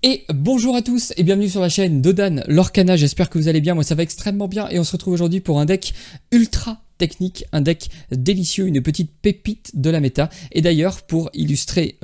Et bonjour à tous et bienvenue sur la chaîne Dodan Lorcana, j'espère que vous allez bien, moi ça va extrêmement bien et on se retrouve aujourd'hui pour un deck ultra technique, un deck délicieux, une petite pépite de la méta. Et d'ailleurs pour illustrer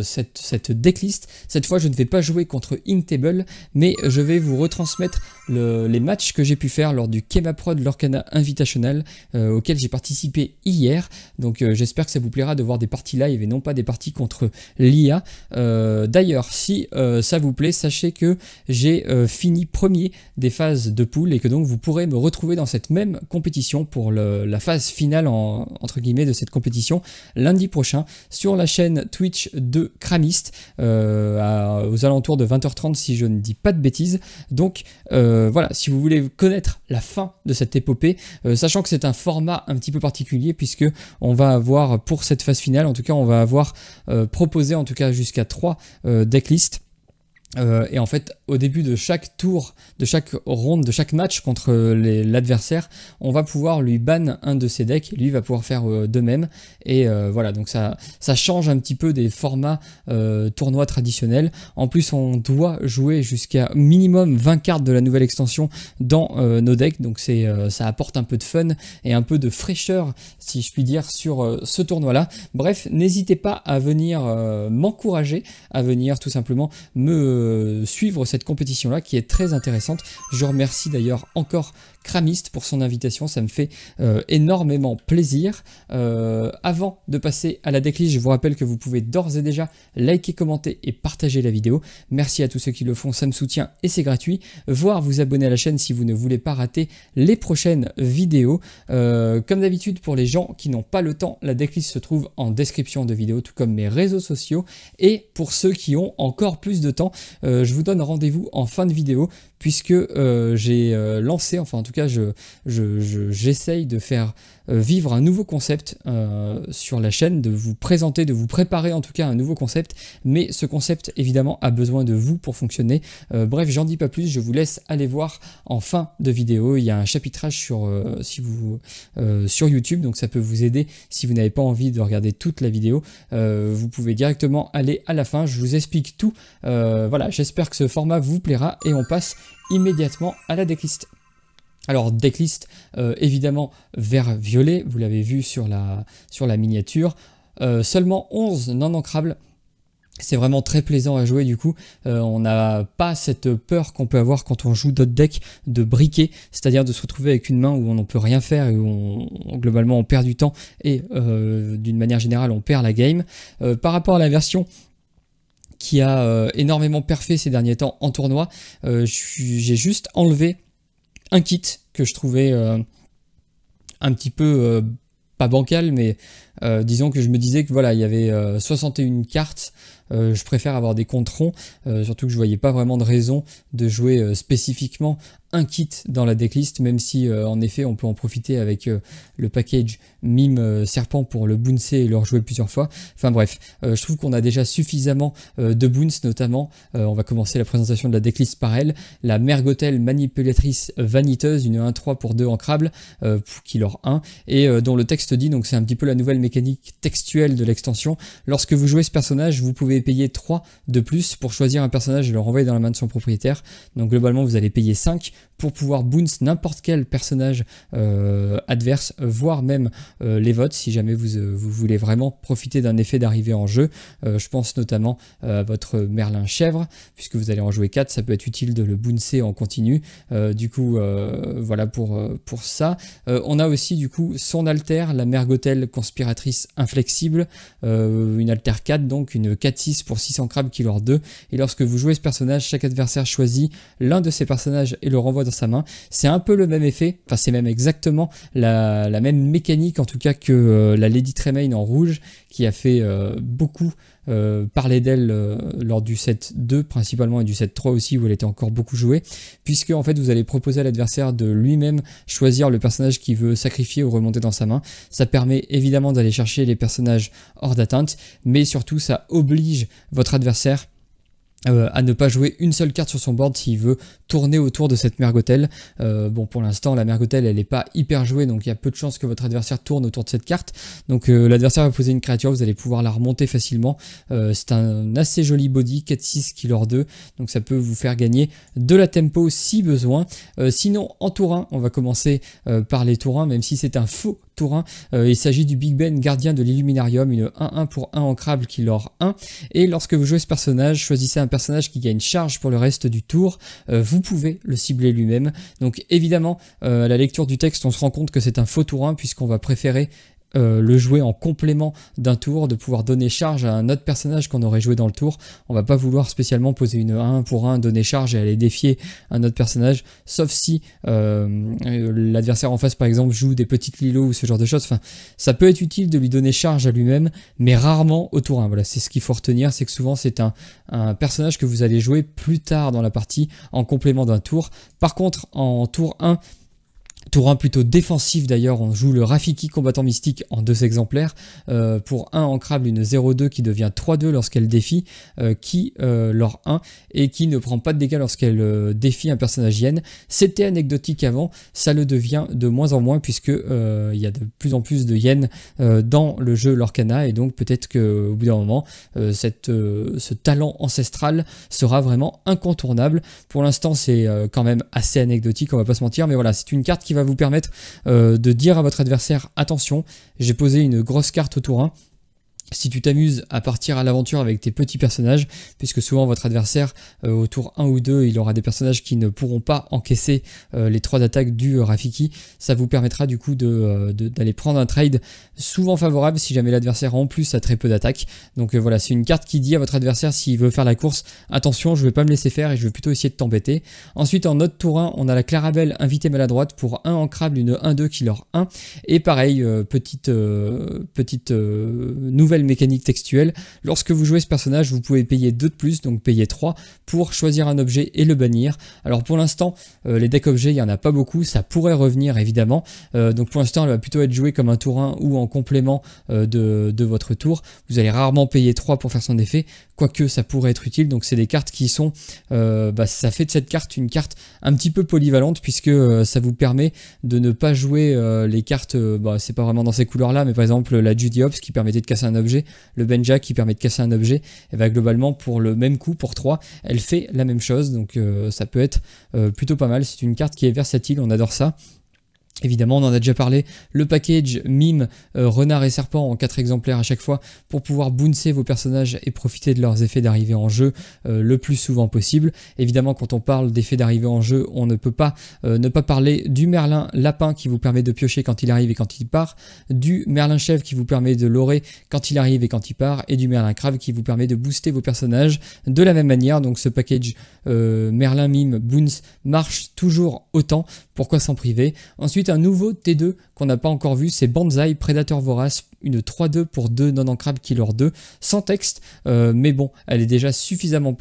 cette decklist, cette fois je ne vais pas jouer contre Inktable, mais je vais vous retransmettre les matchs que j'ai pu faire lors du Kemaprod Lorcana Invitational auquel j'ai participé hier. Donc j'espère que ça vous plaira de voir des parties live et non pas des parties contre l'IA. D'ailleurs si ça vous plaît, sachez que j'ai fini premier des phases de pool et que donc vous pourrez me retrouver dans cette même compétition pour la phase finale entre guillemets de cette compétition lundi prochain sur la chaîne Twitch de Kramist aux alentours de 20h30 si je ne dis pas de bêtises. Donc voilà, si vous voulez connaître la fin de cette épopée, sachant que c'est un format un petit peu particulier puisque on va avoir pour cette phase finale, en tout cas on va avoir proposé en tout cas jusqu'à 3 decklists. Et en fait, au début de chaque tour, de chaque ronde, de chaque match contre l'adversaire, on va pouvoir lui ban un de ses decks, et lui va pouvoir faire de même. Et voilà, donc ça change un petit peu des formats tournois traditionnels. En plus, on doit jouer jusqu'à minimum 20 cartes de la nouvelle extension dans nos decks, donc ça apporte un peu de fun et un peu de fraîcheur, si je puis dire, sur ce tournoi-là. Bref, n'hésitez pas à venir m'encourager, à venir tout simplement suivre cette compétition là qui est très intéressante. Je remercie d'ailleurs encore Kramist pour son invitation, ça me fait énormément plaisir. Avant de passer à la decklist, je vous rappelle que vous pouvez d'ores et déjà liker, commenter et partager la vidéo. Merci à tous ceux qui le font, ça me soutient et c'est gratuit. Voire vous abonner à la chaîne si vous ne voulez pas rater les prochaines vidéos. Comme d'habitude pour les gens qui n'ont pas le temps, la decklist se trouve en description de vidéo, tout comme mes réseaux sociaux. Et pour ceux qui ont encore plus de temps, je vous donne rendez-vous en fin de vidéo puisque j'ai lancé, enfin en tout cas j'essaye de faire vivre un nouveau concept sur la chaîne, de vous présenter, de vous préparer en tout cas un nouveau concept, mais ce concept évidemment a besoin de vous pour fonctionner. Bref, j'en dis pas plus, je vous laisse aller voir en fin de vidéo, il y a un chapitrage sur YouTube, donc ça peut vous aider si vous n'avez pas envie de regarder toute la vidéo. Vous pouvez directement aller à la fin, je vous explique tout. Voilà, j'espère que ce format vous plaira et on passe immédiatement à la decklist. Alors decklist évidemment vert violet, vous l'avez vu sur la miniature, seulement 11 non ancrables. C'est vraiment très plaisant à jouer du coup, on n'a pas cette peur qu'on peut avoir quand on joue d'autres decks de briquer, c'est-à-dire de se retrouver avec une main où on ne peut rien faire et où globalement on perd du temps et d'une manière générale on perd la game. Par rapport à la version qui a énormément perfé ces derniers temps en tournoi, j'ai juste enlevé un kit que je trouvais un petit peu pas bancal, mais disons que je me disais que voilà, il y avait 61 cartes. Je préfère avoir des controns, surtout que je voyais pas vraiment de raison de jouer spécifiquement un kit dans la decklist, même si en effet on peut en profiter avec le package mime serpent pour le bouncer et le rejouer plusieurs fois. Enfin bref, je trouve qu'on a déjà suffisamment de boons, notamment on va commencer la présentation de la decklist par elle, la Mergotel manipulatrice vaniteuse, une 1-3 pour 2 ancrables, killer 1, et dont le texte dit, donc c'est un petit peu la nouvelle mécanique textuelle de l'extension, lorsque vous jouez ce personnage vous pouvez payer 3 de plus pour choisir un personnage et le renvoyer dans la main de son propriétaire. Donc globalement vous allez payer 5 pour pouvoir bounce n'importe quel personnage adverse, voire même les votes si jamais vous voulez vraiment profiter d'un effet d'arrivée en jeu. Je pense notamment à votre Merlin Chèvre, puisque vous allez en jouer 4, ça peut être utile de le bouncer en continu. Du coup voilà pour ça. On a aussi du coup son alter, la Mergotel conspiratrice inflexible, une alter 4, donc une 4-6 pour 600 crabes killer 2, et lorsque vous jouez ce personnage, chaque adversaire choisit l'un de ces personnages et le renvoie dans sa main. C'est un peu le même effet, enfin c'est même exactement la même mécanique en tout cas que la Lady Tremaine en rouge, qui a fait beaucoup parler d'elle lors du set 2 principalement et du set 3 aussi où elle était encore beaucoup jouée, puisque en fait vous allez proposer à l'adversaire de lui-même choisir le personnage qu'il veut sacrifier ou remonter dans sa main. Ça permet évidemment d'aller chercher les personnages hors d'atteinte, mais surtout ça oblige votre adversaire à ne pas jouer une seule carte sur son board s'il veut tourner autour de cette Mergotel. Bon, pour l'instant, la Mergotel, elle n'est pas hyper jouée, donc il y a peu de chances que votre adversaire tourne autour de cette carte. Donc l'adversaire va poser une créature, vous allez pouvoir la remonter facilement. C'est un assez joli body, 4-6, killer 2, donc ça peut vous faire gagner de la tempo si besoin. Sinon, en tour 1, on va commencer par les tours 1, même si c'est un faux tour 1. Il s'agit du Big Ben, gardien de l'Illuminarium, une 1-1 pour 1 ancrable qui lore 1. Et lorsque vous jouez ce personnage, choisissez un personnage qui gagne charge pour le reste du tour. Vous pouvez le cibler lui-même. Donc évidemment, à la lecture du texte, on se rend compte que c'est un faux tour 1 puisqu'on va préférer le jouer en complément d'un tour, de pouvoir donner charge à un autre personnage qu'on aurait joué dans le tour. On va pas vouloir spécialement poser une 1 pour 1, donner charge et aller défier un autre personnage, sauf si l'adversaire en face par exemple joue des petites lilos ou ce genre de choses. Enfin, ça peut être utile de lui donner charge à lui-même, mais rarement au tour 1. Voilà, c'est ce qu'il faut retenir, c'est que souvent c'est un personnage que vous allez jouer plus tard dans la partie en complément d'un tour. Par contre, en tour 1, tour 1 plutôt défensif d'ailleurs, on joue le Rafiki combattant mystique en 2 exemplaires. Pour 1 ancrable, une 0-2 qui devient 3-2 lorsqu'elle défie, qui lore 1 et qui ne prend pas de dégâts lorsqu'elle défie un personnage yen. C'était anecdotique avant, ça le devient de moins en moins puisque il y a de plus en plus de yen dans le jeu Lorcana, et donc peut-être qu'au bout d'un moment, ce talent ancestral sera vraiment incontournable. Pour l'instant, c'est quand même assez anecdotique, on va pas se mentir, mais voilà, c'est une carte qui va vous permettre de dire à votre adversaire attention, j'ai posé une grosse carte au tour 1. Si tu t'amuses à partir à l'aventure avec tes petits personnages, puisque souvent votre adversaire au tour 1 ou 2, il aura des personnages qui ne pourront pas encaisser les 3 attaques du Rafiki, ça vous permettra du coup d'aller prendre un trade souvent favorable si jamais l'adversaire en plus a très peu d'attaques. Donc voilà, c'est une carte qui dit à votre adversaire s'il veut faire la course, attention, je vais pas me laisser faire et je vais plutôt essayer de t'embêter. Ensuite en autre tour 1, on a la Clarabelle invitée maladroite pour 1 ancrable, une 1-2 qui lore 1. Et pareil, petite nouvelle mécanique textuelle. Lorsque vous jouez ce personnage, vous pouvez payer 2 de plus, donc payer 3 pour choisir un objet et le bannir. Alors pour l'instant, les decks objets, il n'y en a pas beaucoup, ça pourrait revenir évidemment. Donc pour l'instant, elle va plutôt être jouée comme un tour 1 ou en complément de votre tour. Vous allez rarement payer 3 pour faire son effet, quoique ça pourrait être utile. Donc c'est des cartes qui sont, ça fait de cette carte une carte un petit peu polyvalente puisque ça vous permet de ne pas jouer les cartes, c'est pas vraiment dans ces couleurs là, mais par exemple la Judy Hopps qui permettait de casser un objet, le Benja qui permet de casser un objet, et bah globalement pour le même coup, pour 3, elle fait la même chose, donc ça peut être plutôt pas mal. C'est une carte qui est versatile, on adore ça. Évidemment, on en a déjà parlé, le package mime, renard et serpent en 4 exemplaires à chaque fois pour pouvoir bouncer vos personnages et profiter de leurs effets d'arrivée en jeu le plus souvent possible. Évidemment, quand on parle d'effets d'arrivée en jeu, on ne peut pas ne pas parler du Merlin lapin qui vous permet de piocher quand il arrive et quand il part, du Merlin chèvre qui vous permet de lorer quand il arrive et quand il part, et du Merlin crabe qui vous permet de booster vos personnages de la même manière. Donc ce package Merlin mime bounce marche toujours autant, pourquoi s'en priver. Ensuite, un nouveau T2 qu'on n'a pas encore vu, c'est Banzai, Prédateur Vorace, une 3-2 pour 2 non ancrables qui lore 2, sans texte, mais bon, elle est déjà suffisamment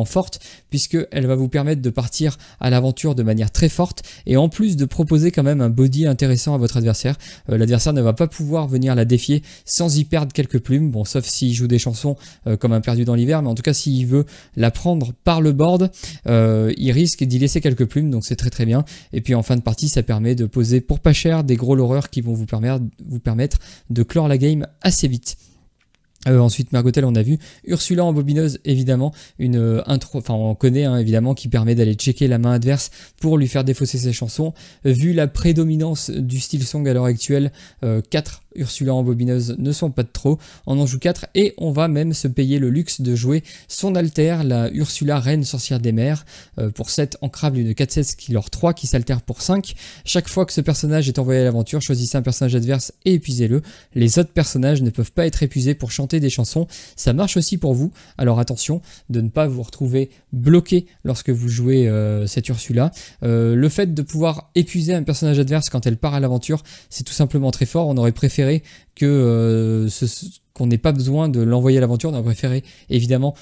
forte, puisqu'elle va vous permettre de partir à l'aventure de manière très forte, et en plus de proposer quand même un body intéressant à votre adversaire. L'adversaire ne va pas pouvoir venir la défier sans y perdre quelques plumes, bon, sauf s'il joue des chansons comme un perdu dans l'hiver, mais en tout cas s'il veut la prendre par le board, il risque d'y laisser quelques plumes, donc c'est très très bien. Et puis en fin de partie, ça permet de poser pour pas cher des gros loreurs qui vont vous permettre de clore la game assez vite. Ensuite, Mergotel, on a vu Ursula en bobineuse, évidemment, une intro, enfin on connaît évidemment, qui permet d'aller checker la main adverse pour lui faire défausser ses chansons. Vu la prédominance du style song à l'heure actuelle, 4 Ursula en bobineuse ne sont pas de trop, on en joue 4 et on va même se payer le luxe de jouer son alter, la Ursula reine sorcière des mers, pour 7 ancrable, une 4-16 qui lore 3 qui s'altère pour 5. Chaque fois que ce personnage est envoyé à l'aventure, choisissez un personnage adverse et épuisez-le. Les autres personnages ne peuvent pas être épuisés pour chanter des chansons, ça marche aussi pour vous, alors attention de ne pas vous retrouver bloqué lorsque vous jouez cette Ursula. Le fait de pouvoir épuiser un personnage adverse quand elle part à l'aventure, c'est tout simplement très fort. On aurait préféré que qu'on n'ait pas besoin de l'envoyer à l'aventure, on aurait préféré évidemment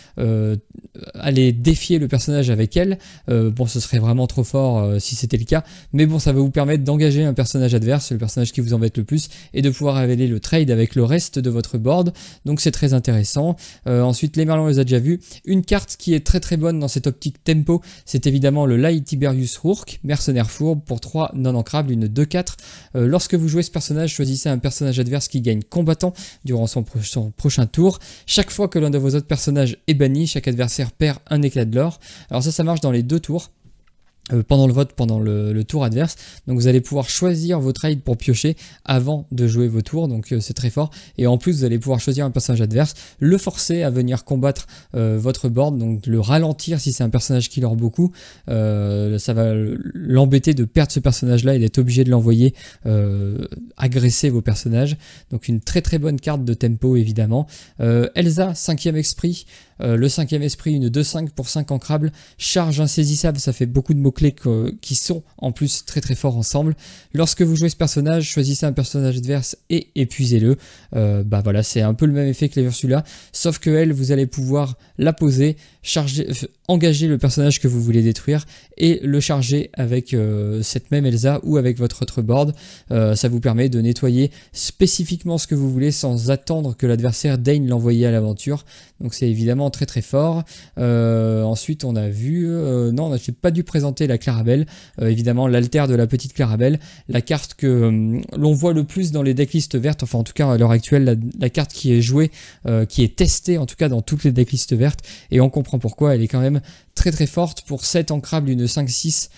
aller défier le personnage avec elle. Bon, ce serait vraiment trop fort si c'était le cas, mais bon, ça va vous permettre d'engager un personnage adverse, le personnage qui vous embête le plus, et de pouvoir révéler le trade avec le reste de votre board, donc c'est très intéressant. Ensuite, les Merlans, on les a déjà vus. Une carte qui est très très bonne dans cette optique tempo, c'est évidemment le Light Tiberius Rourke, mercenaire fourbe, pour 3 non ancrables, une 2-4. Lorsque vous jouez ce personnage, choisissez un personnage adverse qui gagne combattant durant son prochain tour. Chaque fois que l'un de vos autres personnages est banni, chaque adversaire perd un éclat de l'or. Alors ça marche dans les 2 tours. Pendant le vote, pendant le tour adverse. Donc vous allez pouvoir choisir vos trades pour piocher avant de jouer vos tours, donc c'est très fort. Et en plus, vous allez pouvoir choisir un personnage adverse, le forcer à venir combattre votre board, donc le ralentir si c'est un personnage qui lord beaucoup. Ça va l'embêter de perdre ce personnage-là et d'être obligé de l'envoyer agresser vos personnages. Donc une très très bonne carte de tempo évidemment. Elsa, 5e esprit. Le 5e esprit, une 2-5 pour 5 ancrables, charge insaisissable, ça fait beaucoup de mots-clés qui sont en plus très très forts ensemble. Lorsque vous jouez ce personnage, choisissez un personnage adverse et épuisez-le. Bah voilà, c'est un peu le même effet que les Ursula, sauf que elle, vous allez pouvoir la poser, engager le personnage que vous voulez détruire et le charger avec cette même Elsa ou avec votre autre board. Ça vous permet de nettoyer spécifiquement ce que vous voulez sans attendre que l'adversaire daigne l'envoyer à l'aventure. Donc c'est évidemment très très fort. Ensuite on a vu, non, on n'a pas dû présenter la Clarabelle, évidemment l'alter de la petite Clarabelle, la carte que l'on voit le plus dans les decklists vertes, enfin en tout cas à l'heure actuelle la carte qui est jouée, qui est testée en tout cas dans toutes les decklists vertes, et on comprend pourquoi elle est quand même très très forte. Pour 7 ancrables, une 5-6,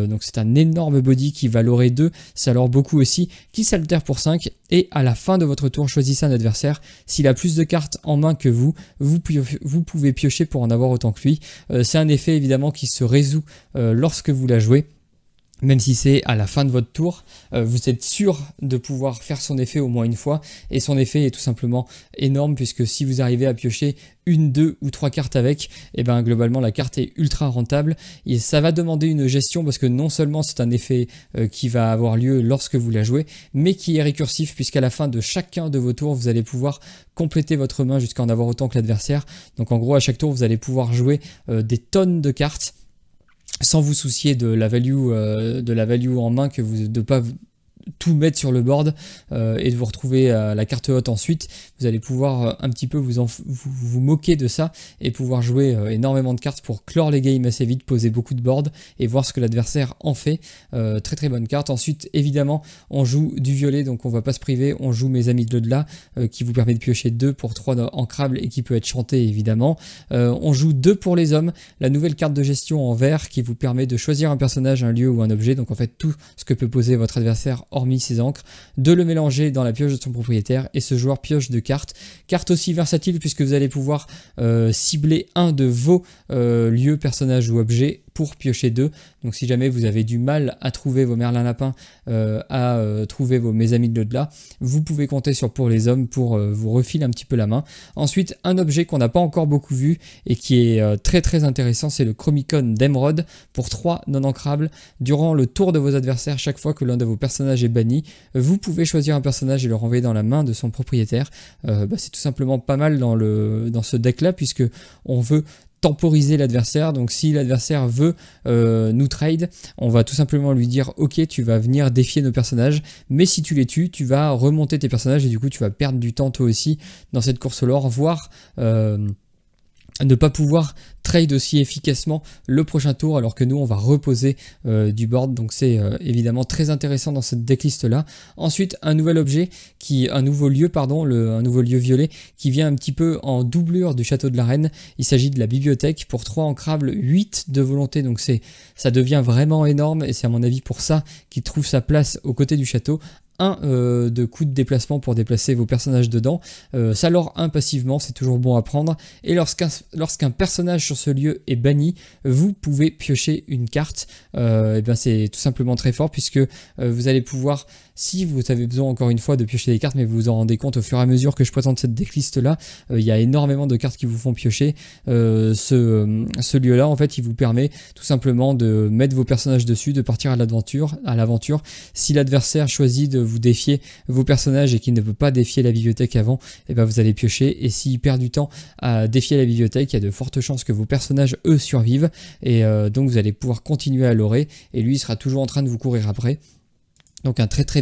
donc c'est un énorme body qui va lorer 2, ça lore beaucoup aussi, qui s'altère pour 5, et à la fin de votre tour, choisissez un adversaire. S'il a plus de cartes en main que vous, vous pouvez piocher pour en avoir autant que lui. C'est un effet évidemment qui se résout lorsque vous la jouez. Même si c'est à la fin de votre tour, vous êtes sûr de pouvoir faire son effet au moins une fois, et son effet est tout simplement énorme, puisque si vous arrivez à piocher 1, 2 ou 3 cartes avec, et ben globalement la carte est ultra rentable, et ça va demander une gestion, parce que non seulement c'est un effet qui va avoir lieu lorsque vous la jouez, mais qui est récursif, puisqu'à la fin de chacun de vos tours, vous allez pouvoir compléter votre main jusqu'à en avoir autant que l'adversaire. Donc en gros, à chaque tour, vous allez pouvoir jouer des tonnes de cartes, sans vous soucier de la value en main, que vous de pas tout mettre sur le board et de vous retrouver à la carte haute ensuite. Vous allez pouvoir un petit peu vous moquer de ça et pouvoir jouer énormément de cartes pour clore les games assez vite, poser beaucoup de boards et voir ce que l'adversaire en fait. Très très bonne carte. Ensuite évidemment on joue du violet, donc on va pas se priver, on joue Mes Amis de l'au-delà qui vous permet de piocher 2 pour 3 ancrables et qui peut être chanté évidemment. On joue 2 pour les hommes, la nouvelle carte de gestion en vert qui vous permet de choisir un personnage, un lieu ou un objet, donc en fait tout ce que peut poser votre adversaire hormis ses encres, de le mélanger dans la pioche de son propriétaire, et ce joueur pioche 2 cartes. Carte aussi versatile puisque vous allez pouvoir cibler un de vos lieux, personnages ou objets pour piocher 2. Donc si jamais vous avez du mal à trouver vos Merlin Lapins, à trouver vos Mes Amis de l'au-delà, vous pouvez compter sur Pour les Hommes pour vous refiler un petit peu la main. Ensuite, un objet qu'on n'a pas encore beaucoup vu et qui est très très intéressant, c'est le Chromicon d'Emeraude pour 3 non ancrables. Durant le tour de vos adversaires, chaque fois que l'un de vos personnages est banni, vous pouvez choisir un personnage et le renvoyer dans la main de son propriétaire. C'est tout simplement pas mal dans ce deck là, puisque on veut temporiser l'adversaire. Donc si l'adversaire veut nous trade, on va tout simplement lui dire ok, tu vas venir défier nos personnages, mais si tu les tues, tu vas remonter tes personnages et du coup tu vas perdre du temps toi aussi dans cette course au lore, voire ne pas pouvoir trade aussi efficacement le prochain tour, alors que nous on va reposer du board. Donc c'est évidemment très intéressant dans cette decklist là. Ensuite un nouveau lieu violet qui vient un petit peu en doublure du château de la Reine. Il s'agit de la bibliothèque pour 3 ancrables, 8 de volonté, donc ça devient vraiment énorme, et c'est à mon avis pour ça qu'il trouve sa place aux côtés du château. 1 de coup de déplacement pour déplacer vos personnages dedans, ça lore 1 passivement, c'est toujours bon à prendre, et lorsqu'un personnage sur ce lieu est banni, vous pouvez piocher une carte. Et ben c'est tout simplement très fort, puisque vous allez pouvoir, si vous avez besoin encore une fois de piocher des cartes, mais vous vous en rendez compte au fur et à mesure que je présente cette decklist là, il y a énormément de cartes qui vous font piocher. Ce lieu là en fait il vous permet tout simplement de mettre vos personnages dessus, de partir à l'aventure. Si l'adversaire choisit de vous défier vos personnages et qui ne peut pas défier la bibliothèque avant, et ben vous allez piocher. Et s'il perd du temps à défier la bibliothèque, il y a de fortes chances que vos personnages, eux, survivent. Et donc vous allez pouvoir continuer à lorer. Et lui, il sera toujours en train de vous courir après. Donc un très très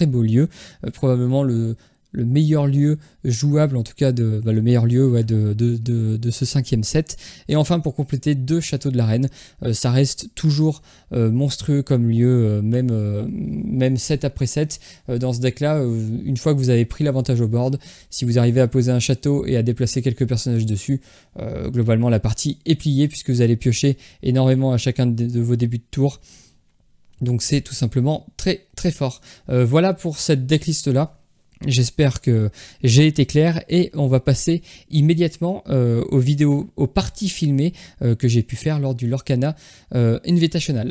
beau lieu. Probablement le meilleur lieu jouable, en tout cas le meilleur lieu ouais, de ce 5e set. Et enfin, pour compléter, 2 châteaux de l'arène. Ça reste toujours monstrueux comme lieu, même set après set. Dans ce deck-là, une fois que vous avez pris l'avantage au board, si vous arrivez à poser un château et à déplacer quelques personnages dessus, globalement la partie est pliée puisque vous allez piocher énormément à chacun de vos débuts de tour. Donc c'est tout simplement très très fort. Voilà pour cette decklist là. J'espère que j'ai été clair et on va passer immédiatement aux vidéos, aux parties filmées que j'ai pu faire lors du Lorcana Invitational.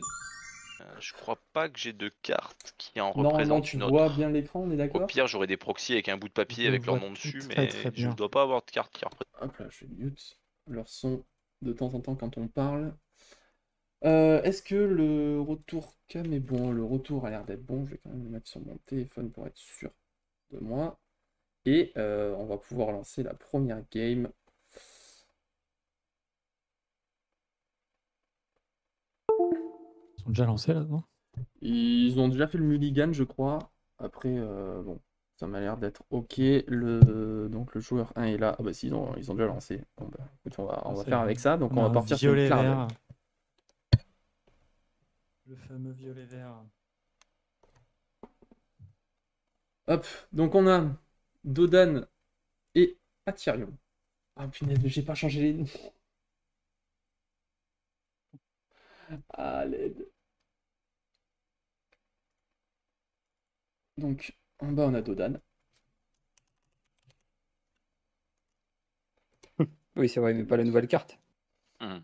Je crois pas que j'ai de carte qui en Normalement, représente tu une vois autre. bien l'écran, on est Au d'accord? pire, j'aurai des proxys avec un bout de papier Je avec leur vois nom tout dessus, très, mais très je bien. dois pas avoir de carte qui représente. Hop là, je mute leur son de temps en temps quand on parle. Est-ce que le retour cam est bon? Le retour a l'air d'être bon. Je vais quand même le mettre sur mon téléphone pour être sûr de moi. Et on va pouvoir lancer la première game. Ils sont déjà lancés là, non? Ils ont déjà fait le mulligan, je crois. Après, bon, ça m'a l'air d'être ok. Donc le joueur 1 est là. Ah bah si, ils ont déjà lancé. Bon, bah, écoute, on va C'est faire avec ça. Donc on a va un partir sur une violet Clarabelle. vert. Le fameux violet vert. Hop, donc on a Dodan et Atyrion. Ah punaise, j'ai pas changé les noms. Ah, l'aide. Donc, en bas, on a Dodan. Oui, c'est vrai, mais pas la nouvelle carte. Mhm.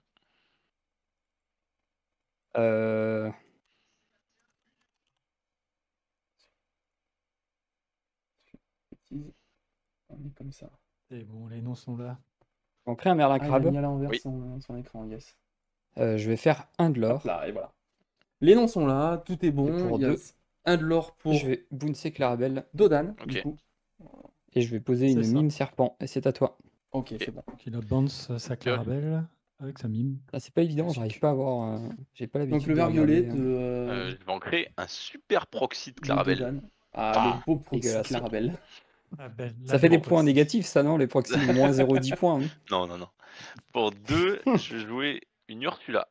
Bêtise. On est comme ça. Et bon, les noms sont là. On crée un Merlin Ah, il a Crabe. mis à l'envers Oui. son écran, yes. Je vais faire un de Hop l'or. là, et voilà. Les noms sont là, tout est bon. pour Il y a deux. un de l'or pour Je vais bouncer Clarabelle Dodan, Ok. du coup. et je vais poser C'est une ça. mime serpent. Et c'est à toi. Ok, c'est bon. Donc il a bounce sa Clarabelle avec sa mime. Là, c'est pas évident, j'arrive pas à avoir. J'ai pas l'habitude Donc le de vert regarder, violet de, Je vais en créer un super proxy de de Clarabelle. Dodan. Ah, Ah, le beau proxy dégueulasse. Clarabelle. Ah, belle, Ça fait des belle points proxy. négatifs, ça, non? Les proxys, moins 0,10 points. Hein. non, non, non. Pour 2, je vais jouer une Ursula.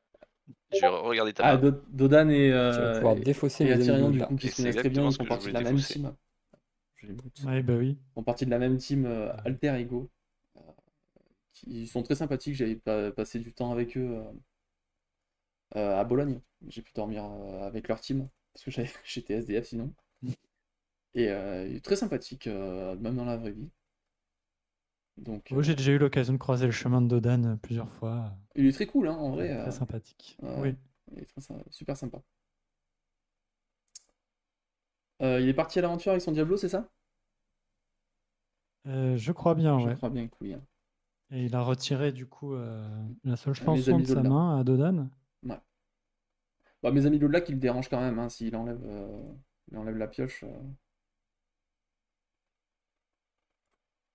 Je vais regarder ta Ah, main. Dodan et, Tu vas pouvoir défausser et mes amis Atyrion, de du là. coup, qui Et se c'est connaissent très bien, exactement ils ce sont que je partis de voulais la même défausser. team. Je les mute. Ouais, bah oui. Ils font partie de la même team Alter Ego. Ils sont très sympathiques, j'avais passé du temps avec eux à Bologne. J'ai pu dormir avec leur team, parce que j'étais SDF sinon. Et très sympathique, même dans la vraie vie. Donc, Moi, j'ai déjà eu l'occasion de croiser le chemin de Dodan plusieurs fois. il est très cool, hein, en vrai. Très sympathique. Ouais, Oui. il est super sympa. Il est parti à l'aventure avec son Diablo, c'est ça? Je crois bien, Je ouais. crois bien que oui. Hein. Et il a retiré du coup la seule Mes chanson amis de sa d'au-delà. main à Dodan. Ouais. Bah, mes amis d'au-delà qui le dérangent quand même, hein, s'il enlève, il enlève la pioche.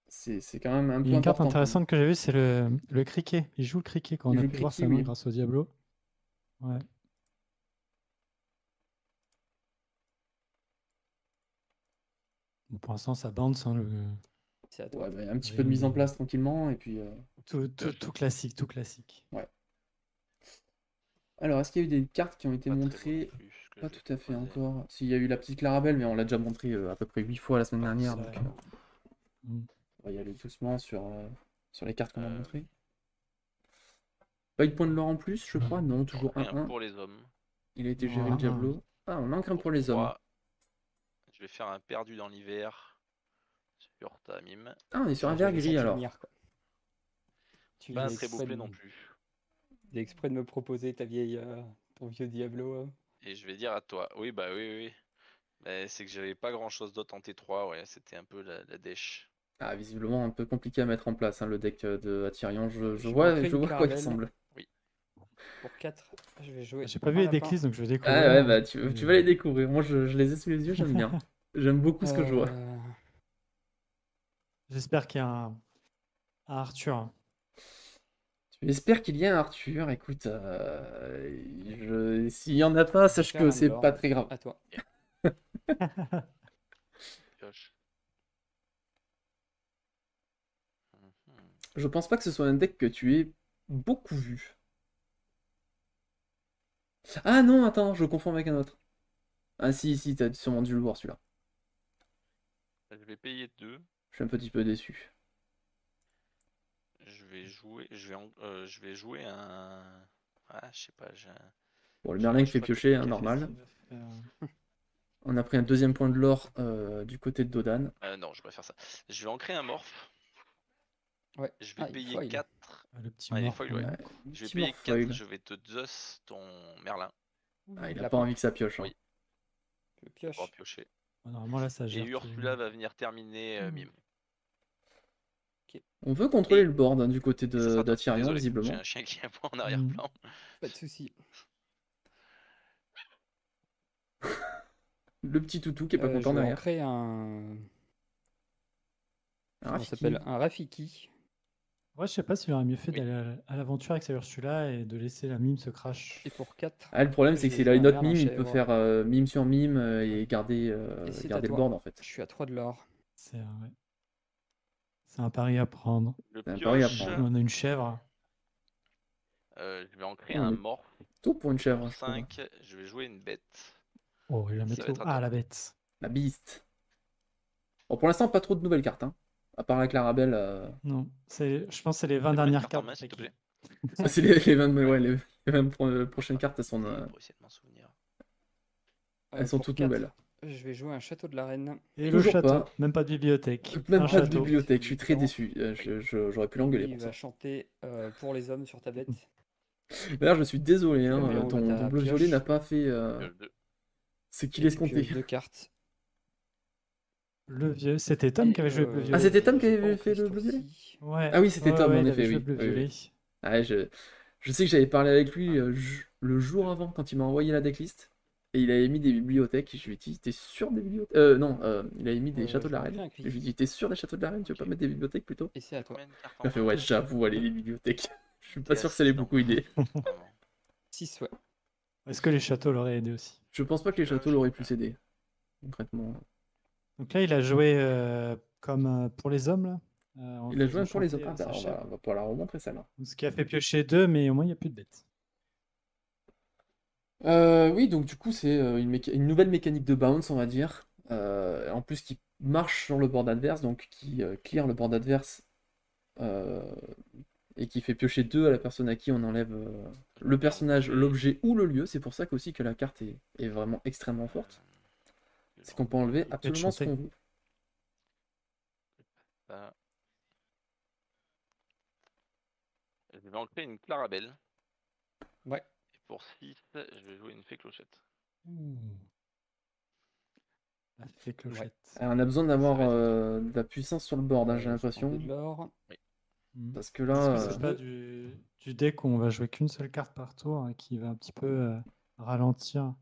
C'est quand même un Il peu y a une carte important pour lui. intéressante que j'ai vue, c'est le criquet. Il joue le criquet quand Il on a joue pu le voir criquet, sa main oui. grâce au Diablo. Ouais. Bon, pour l'instant, ça bounce. Hein, C'est à toi. Ouais, bah, un petit Oui, peu de mise en mais- place tranquillement, et puis... Tout classique, tout classique. Ouais. Alors, est-ce qu'il y a eu des cartes qui ont été Pas très bon montrées? non plus, ce que Pas je vais tout à fait proposer. encore. S'il y a eu la petite Clarabelle, mais on l'a déjà montré à peu près 8 fois la semaine dernière, Ça- donc Mm. on va y aller doucement sur les cartes qu'on a Euh, montrées. Pas eu de point de l'or en plus, je crois? Non, toujours Rien 1-1. pour les hommes. Il a été Non, géré le 1-1. Diablo. Ah, on manque un pour les hommes. 3, je vais faire un perdu dans l'hiver sur ta mime. Ah, on est sur un Je vert vais gris laisser alors. finir, quoi. Tu Pas un fais très beau exprès play de- non plus. t'as exprès de me proposer ta vieille, ton vieux Diablo. Et je vais dire à toi, oui, bah oui, oui. Mais c'est que j'avais pas grand chose d'autre en T3, ouais, c'était un peu la dèche. Ah, visiblement un peu compliqué à mettre en place, hein, le deck de Atyrion. Je Je vois, manquerai je une vois à quoi il Clarabelle. ressemble. pour 4, je vais jouer. J'ai pas vu un les lapin. decklists, donc je vais découvrir. Ah ouais, bah tu vas les découvrir. Moi, je les ai sous les yeux, j'aime bien. J'aime beaucoup ce que je vois. J'espère qu'il y a un Arthur. J'espère qu'il y a un Arthur. Écoute, s'il y en a pas, sache Faire que un c'est Lord. pas très grave. À toi. Pioche. Je pense pas que ce soit un deck que tu aies beaucoup vu. Ah non, attends, je confonds avec un autre. Ah si, t'as sûrement dû le voir celui-là. Je vais payer 2. Je suis un petit peu déçu. Je vais jouer un. Ah, je sais pas. Bon, le Je Merlin qui lâche fait pas piocher, tout hein, le normal. Euh, On a pris un deuxième point de l'or du côté de Dodan. Non, je vais pas faire ça. Je vais ancrer un morph. Ouais. Je vais Ah, il payer foil. 4. Le petit Ah, il est mort. foil, quand ouais. même. Je vais Petit payer Morphoil. 4. Je vais te Zeus ton Merlin Ah, il a Lapin. pas envie que ça pioche. Hein. Oui. Je pioche. pour piocher. Normalement, là, ça Et gère. tous les- Ursula va venir terminer Mime. On veut contrôler Et- le board hein, du côté Et ça sera toi. d'Atyrion, Désolé, visiblement. j'ai un chien qui aboie en arrière-plan. Pas de soucis. Le petit toutou qui est pas Je content vais derrière. ancrer un. Un Comment ça Rafiki. s'appelle? Un Rafiki. Ouais, je sais pas s'il aurait mieux fait Oui. d'aller à l'aventure avec sa Ursula et de laisser la mime se crash. Et pour 4. Ah, le problème, c'est que Je s'il vais a jouer une un autre Merlin mime, il peut chèvre. faire mime sur mime et garder, Et c'est à garder le toi. board en fait. Je suis à 3 de l'or. C'est ouais. C'est un pari à prendre. Le C'est un pari à pioche. prendre. On a une chèvre. Je vais ancrer On un est morph. Tôt pour une chèvre, Pour je trouve. 5, je vais jouer une bête. Oh, il la met Ça va trop. être à Ah, toi. la bête. La Beast. Bon, pour l'instant, pas trop de nouvelles cartes. Hein. À part la Clarabelle. Non, je pense que c'est les 20 Combien de dernières cartes en cartes. main, s'il te plaît C'est les 20, ouais, les 20 prochaines cartes, elles sont Pour essayer de m'en souvenir. sont Pour toutes 4, nouvelles. je vais jouer un château de la reine. Et le Toujours château, pas. même pas de bibliothèque. Même Un pas de château. bibliothèque, je suis très Non. déçu. J'aurais pu l'engueuler Il pour va ça. chanter pour les hommes sur ta bête. D'ailleurs, je suis désolé, hein, Mais on ton va ta bleu pioche. violet n'a pas fait Pioche 2. ce qu'il Je pioche escomptait. 2 cartes. Le vieux, c'était Tom qui avait joué le bleu Et, violet. Ah, c'était Tom qui j'ai avait pas fait repris le ce bleu violet tour-ci. Ouais. Ah oui, c'était Ouais, Tom, ouais, en il effet, avait joué oui. le bleu Oui, oui. violet. Ah, je sais que j'avais parlé avec lui le jour avant quand il m'a envoyé la decklist. Et il avait mis des bibliothèques. Et je lui ai dit, t'es sûr des bibliothèques? Non, il avait mis des châteaux de la je reine. m'en Et souviens, je lui ai dit, t'es sûr des châteaux de la reine? Tu veux pas mettre des bibliothèques plutôt? Et c'est à toi. Combien de cartes Il a en fait, main ouais, j'avoue, allez, les bibliothèques. Je suis pas T'es sûr que ça l'ait assistant. beaucoup aidé. Vraiment. 6, ouais. Est-ce que les châteaux l'auraient aidé aussi? Je pense pas que les châteaux l'auraient plus aidé. Concrètement. Donc là, il a joué comme pour les hommes, là. En Il a joué faisant pour les chanter, autres. Ah, sa bah, on chèvre. va pouvoir la remontrer celle-là. Ce qui a fait piocher 2, mais au moins, il n'y a plus de bêtes. Oui, donc du coup, c'est une nouvelle mécanique de bounce, on va dire. En plus, qui marche sur le board adverse, donc qui clear le board adverse et qui fait piocher 2 à la personne à qui on enlève le personnage, l'objet ou le lieu. C'est pour ça aussi que la carte est vraiment extrêmement forte. C'est qu'on peut enlever absolument ce chanter. qu'on veut. Ça. Je vais ancrer une Clarabelle. Ouais. Et pour 6, je vais jouer une fée clochette. La fée clochette. Alors, on a besoin d'avoir Ça va être de la puissance sur le board, hein, j'ai Je prends l'impression. de l'or. Parce que Est-ce là, que c'est pas du deck où on va jouer qu'une seule carte par tour hein, qui va un petit peu ralentir?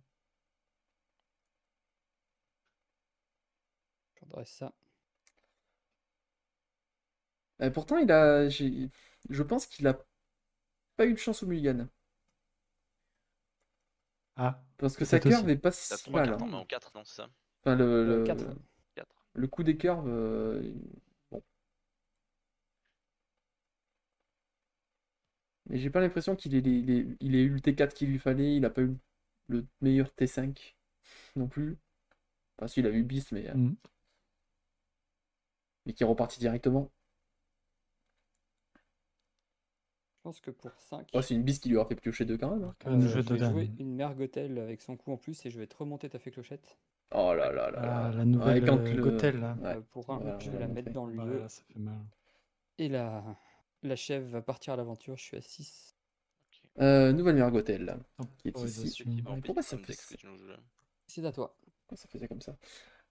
Je redresse ça. pourtant, je pense qu'il a pas eu de chance au mulligan. Ah, Parce que sa peut-être curve aussi. est pas T'as si 3 mal. cartes en Hein. main en 4, non, c'est ça Enfin, 4. le coup des curves, bon. Mais j'ai pas l'impression qu'il ait eu le T4 qu'il lui fallait, il a pas eu le meilleur T5 non plus. Enfin, si, il a eu Beast, mais qui est reparti directement. Je pense que pour 5, Oh, c'est une Beast qui lui aura fait piocher 2 quand même. Hein. Comme le je jeu vais de jouer Dan. une mergotelle avec son coup en plus et je vais te remonter ta fée clochette. Oh là là là Ah, là. la nouvelle Ouais, quand le- Gothel, là. Ouais. Pour un, Voilà, je on vais va la montrer. mettre dans le lieu. Voilà, ça fait mal. Et la chèvre va partir à l'aventure. Je suis à 6. Nouvelle Mergotel, qui est ici. Temporisation. Ouais, pourquoi ça fait ça? C'est à toi. Pourquoi ça faisait comme ça?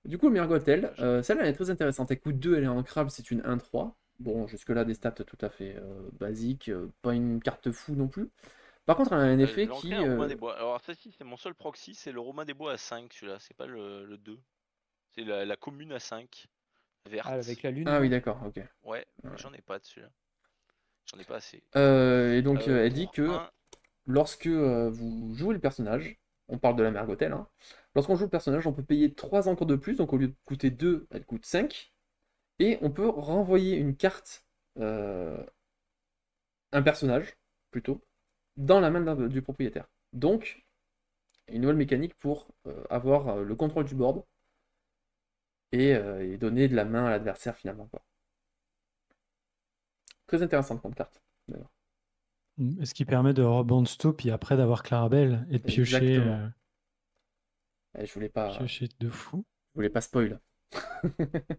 Du coup, Mergotel, celle-là elle est très intéressante. Elle coûte 2, elle est ancrable, c'est une 1-3. Bon, jusque-là, des stats tout à fait basiques, pas une carte fou non plus. Par contre, elle a un J'ai effet lancé qui. un Romain des Bois. Alors ça si, c'est mon seul proxy, c'est le Romain des Bois à 5 celui-là, c'est pas le 2. C'est la commune à 5, verte. Ah, avec la lune. Ah oui, là. d'accord, ok. Ouais, mais Ouais. j'en ai pas de celui-là. J'en ai pas assez. Et donc, elle dit Pour que un, lorsque vous jouez le personnage, on parle de la mère Gothel, hein, lorsqu'on joue le personnage, on peut payer 3 encres de plus, donc au lieu de coûter 2, elle coûte 5. Et on peut renvoyer une carte, un personnage, plutôt, dans la main du propriétaire. Donc, une nouvelle mécanique pour avoir le contrôle du board et donner de la main à l'adversaire finalement, quoi. Très intéressante comme carte, d'ailleurs. Et ce qui permet de rebond tout, puis après d'avoir Clarabelle et de piocher, Exactement. Et je piocher de fou. voulais pas spoil.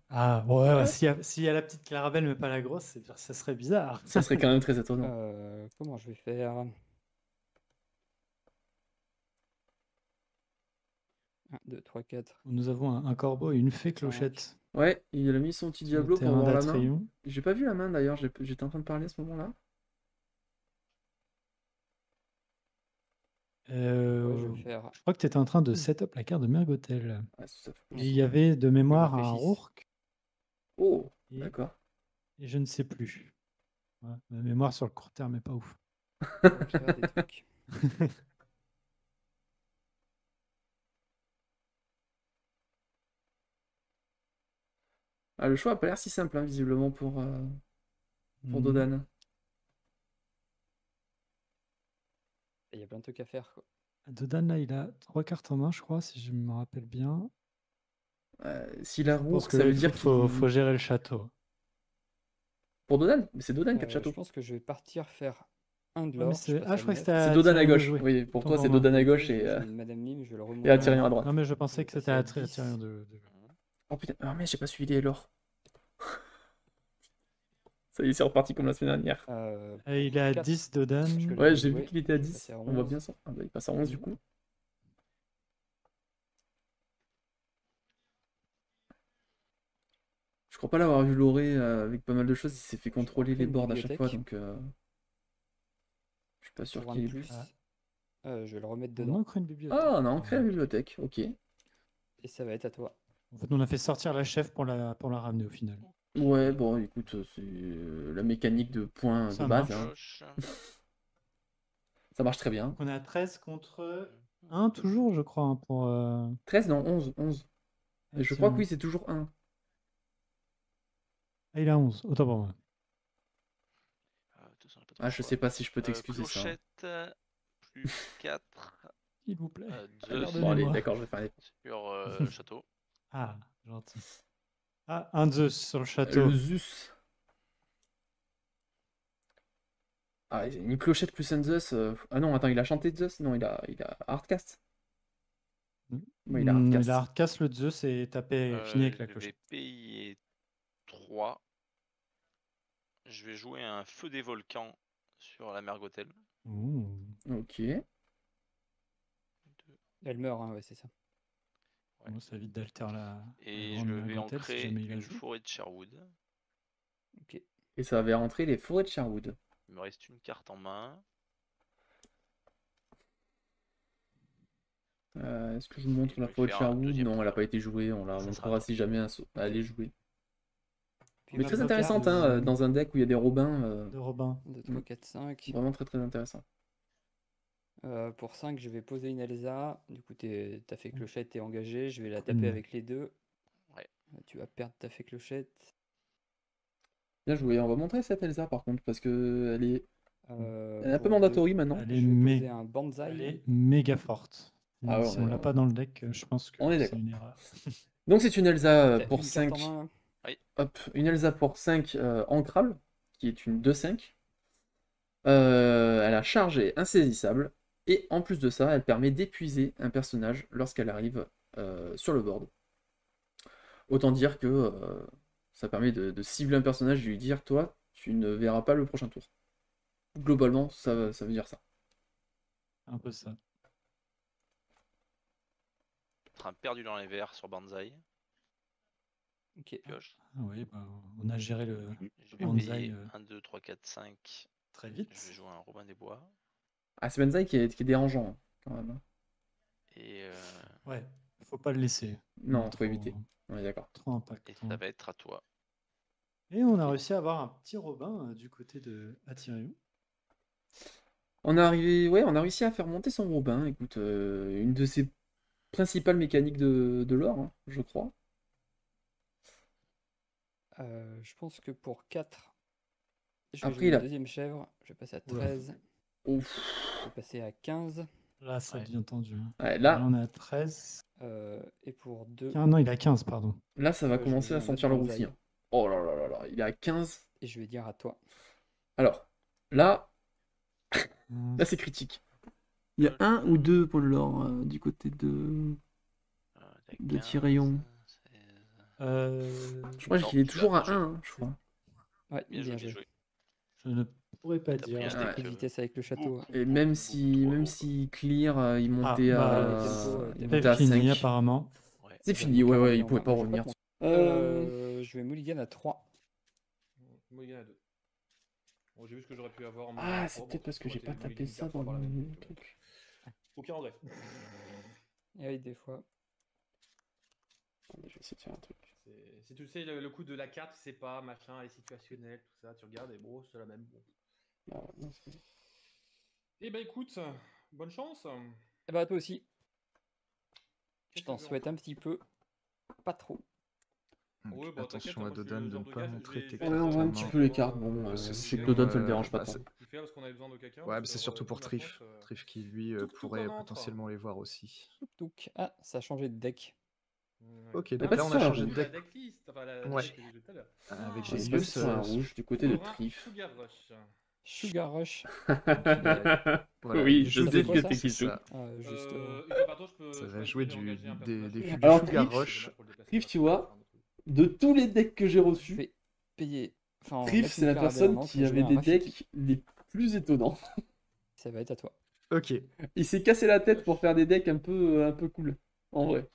Ah, ouais, s'il y a la petite Clarabelle, mais pas la grosse, ça serait bizarre. Ça serait quand même très étonnant. Comment je vais faire? 1, 2, 3, 4. Nous avons un corbeau et une fée Cinq. clochette. Ouais, il a mis son petit sur le Diablo pour terrain voir la main. d'Atrion. J'ai pas vu la main d'ailleurs, j'étais en train de parler à ce moment-là. Ouais, je vais faire. Je crois que tu étais en train de set up la carte de Mergotel. Ouais, ça fait Et il y avait de mémoire fait un 6. Rourk Oh, et, d'accord. et je ne sais plus. Ouais, ma mémoire sur le court terme est pas ouf. Je vais faire des trucs. Ah, le choix a pas l'air si simple, hein, visiblement, pour Mhm. Dodan. Il y a plein de trucs à faire, quoi. Dodan, là, il a 3 cartes en main, je crois, si je me rappelle bien. S'il a Je pense Rourke, que ça là, veut il dire faut qu'il. gérer le château. Pour Dodan? Mais c'est Dodan qui a le Je château. pense que je vais partir faire un de Ouais, mais l'or. c'est- passe Ah, à je crois que 9. c'était C'est à Dodan à Tyrion de gauche. jouer. Oui, pour Autant toi, c'est moi. Dodan à Et gauche après, je et, vais jouer une Madame Mime, je vais le et remonter. à Tyrion à droite. Non, mais je pensais Je que vais c'était passer à 10. Tyrion de jouer. Oh putain, ah mais j'ai pas suivi les lore. Ça y est, c'est reparti comme la semaine dernière. Il est à 4. 10, Dodan. Parce que Ouais, je j'ai vais vu qu'il était à je vais 10. passer à On voit 11. bien ça. Ah bah, il passe à 11 du coup. Je crois pas l'avoir vu Loré avec pas mal de choses. Il s'est fait contrôler refais les une boards à chaque fois, bibliothèque. donc je suis pas sûr Pour un qu'il de ait plus. Je vais le remettre On dedans. ancre une bibliothèque. Ah, on a ancré la bibliothèque, ok. Et ça va être à toi. En fait, on a fait sortir la chef pour la ramener au final. Ouais, bon, écoute, c'est la mécanique de points Ça de base, marche. hein. gauche. Ça marche très bien. On est à 13 contre 1 toujours, je crois, hein, pour... 13, non, 11. 11. Et je crois que oui, c'est toujours 1. Ah, il a 11, autant pour moi. Ah, je sais pas si je peux t'excuser ça. Clochette, plus 4. S'il vous plaît. Zeus Bon, allez, Pardonnez-moi. d'accord, je vais faire les... sur le château. Ah, gentil. Ah, un Zeus sur le château. Le Zeus. Ah, une clochette plus un Zeus. Ah non, attends, il a chanté Zeus? Non, il a Hardcast. Ouais, il a Hardcast. Il a hardcast le Zeus et tapé fini avec la Je vais clochette. payer 3. Je vais jouer un feu des volcans sur la Mergotel. Ouh. Ok. Elle meurt, hein, ouais, c'est ça. Ouais. Bon, ça évite d'altérer la Et grande je vais Mergotel si ancrer jamais il la une joue. forêt de Sherwood. Ok. Et ça va rentrer les forêts de Sherwood. Il me reste une carte en main. Est-ce que je vous montre Et la je vais forêt de faire un Sherwood? deuxième Non, elle n'a tour. pas été jouée. On la Ça sera montrera à si jamais elle est jouée. Puis Mais ma très bloc intéressante, carte hein, dans un deck où il y a des Robins. De Robin. 2, 3, 4, 5. Vraiment très très intéressant. Pour 5, je vais poser une Elsa. Du coup, t'as fait clochette, t'es engagé. Je vais la Queen. taper avec les deux. Ouais. Tu vas perdre ta fée clochette. Bien joué. On va montrer cette Elsa par contre parce que elle est un peu Pour mandatory deux, maintenant. Elle je est, vais poser un elle Banzai. est méga forte. Ah ouais, Si on on est- l'a pas dans le deck, je pense que On est c'est d'accord. une erreur. Donc c'est une Elsa T'as pour une carte en 5. main. Hop, une Elsa pour 5 ancrable, qui est une 2-5. Elle a charge et insaisissable. Et en plus de ça, elle permet d'épuiser un personnage lorsqu'elle arrive sur le board. Autant dire que ça permet de cibler un personnage et de lui dire, toi, tu ne verras pas le prochain tour. Globalement, ça veut dire ça. Un peu ça. Train perdu dans les verts sur Banzai. Ok. Pioche. Ah oui, bah, on a géré le Je vais Banzai payer 1, 2, 3, 4, 5. très Je vite. vais jouer un Robin des Bois. Ah, c'est Benzaï qui est dérangeant, hein, quand même, hein. Et, Ouais, faut pas le laisser. Non, Trop- faut éviter. On est d'accord. Trop et impactant. ça va être à toi. Et on a réussi à avoir un petit Robin du côté de Atirion. On a réussi à faire monter son Robin. Écoute, une de ses principales mécaniques de l'or, hein, je crois. Je pense que pour 4, je vais Après, jouer il une a. deuxième chèvre. Je vais passer à Oula. 13. Ouf. Je vais passer à 15. Là, ça Ouais. devient tendu. Hein. Ouais, Là, là, on est à 13. Et pour 2, Ah non, il a 15, pardon. ça va je commencer vais à mettre sentir le Benzaï. roussi, hein. Oh là là là là, il est à 15. et je vais dire à toi. Alors, là, Hum, là c'est critique. Il y a un ou deux points de l'or du côté T'as de 15, Tyrion. 16. Je crois Non, qu'il est tu l'as, toujours à bien 1, joué. hein, je crois. Ouais, Bien joué, bien bien joué. joué. Je ne pourrais pas T'as dire. pris un Ouais. deck, Peu de vitesse avec le château. hein. Et même beaucoup si, trop même lourd. si Clear, il montait bah, à, tempo, il tempo. montait à C'est fini 5. apparemment. Ouais. C'est Bah, fini, donc, ouais, clairement, ouais, il il est en pouvait main. pas Je vais revenir. te mentir. Je vais mulligan à 3. Mulligan à 2. Bon, j'ai vu ce que j'aurais pu avoir en Ah, Mulligan à c'est 3, peut-être bon, parce que j'ai t'es pas tapé Mulligan ça carte dans par la même, le donc, truc. Aucun regret. Et oui, des fois. Attendez, je vais essayer de faire un truc. Si tu sais le coup de la carte, tu sais pas, machin, elle est situationnelle, tout ça, tu regardes et bon, c'est la même. Bon. Ah, non, c'est- Eh ben écoute, bonne chance. Et bah, toi aussi. Je Qu'est-ce t'en que je souhaite un petit peu. Pas trop. Ouais, Donc, bah, t'inquiète, attention moi, à je suis Dodan le de genre ne de pas gars, je montrer vais tes faire Ouais, cartes on en voit un main. petit peu les cartes, bon, Parce que je sais que sinon, Dodon, ça le dérange pas bah, tant. Je fais parce qu'on avait besoin de quelqu'un. Ouais, parce mais c'est que, surtout pour toute la Trif. France, Trif qui, lui, Touk, touk, pourrait on entre. potentiellement les voir aussi. Touk. Ah, ça a changé de deck. Ouais. Ok, Mais donc pas là, de on a ça, changé rouge. de La deck decklist, enfin la Ouais. deck que j'ai vu tout à l'heure. avec J'ai des passé lieux. sur un rouge du côté de Aura Trif. Sugar Rush. Sugar Rush. Voilà, Oui, il je joue sais des- ce que c'est c'est ça. Juste. Une fois par tour, Ça je va peux jouer espérer engager un des personnage. figures Alors, Sugar Trif- Rush. Dommage pour le déplacer Trif, vers tu un vois, autre truc. de tous les decks que j'ai Je reçus, vais payer. Enfin, en Trif, mettre c'est une la paire à personne Bellman, qui je vais avait un des Rafiki. decks les plus étonnants. Ça va être à toi. Ok, Il s'est cassé la tête pour faire des decks un peu cool, en vrai.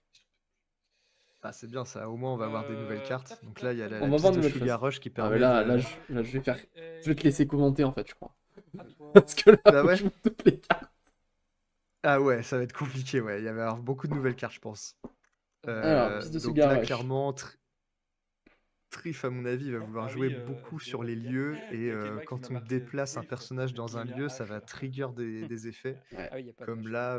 ah, c'est bien ça, au moins on va avoir des nouvelles cartes. Donc là, il y a la On va piste voir de de nouvelles Sugar choses. Rush qui Ah, mais permet là, de... là, je vais faire. Je vais te laisser commenter en fait, je crois. À toi. Parce que là, Ah ouais franchement, toutes les cartes. Ah ouais, ça va être compliqué, ouais. Il va y avoir beaucoup de nouvelles cartes, je pense. Alors, piste de Donc Sugar là, Rush. clairement, Trif, à mon avis, va vouloir Ah jouer oui, beaucoup je sur l'ai les pas lieux. dit. Il y Et a Kenway qui quand m'a on marqué déplace un Trif, personnage dans un il y a lieu, un ça H. va trigger des effets. Ouais. Ah oui, il n'y a pas Comme de là,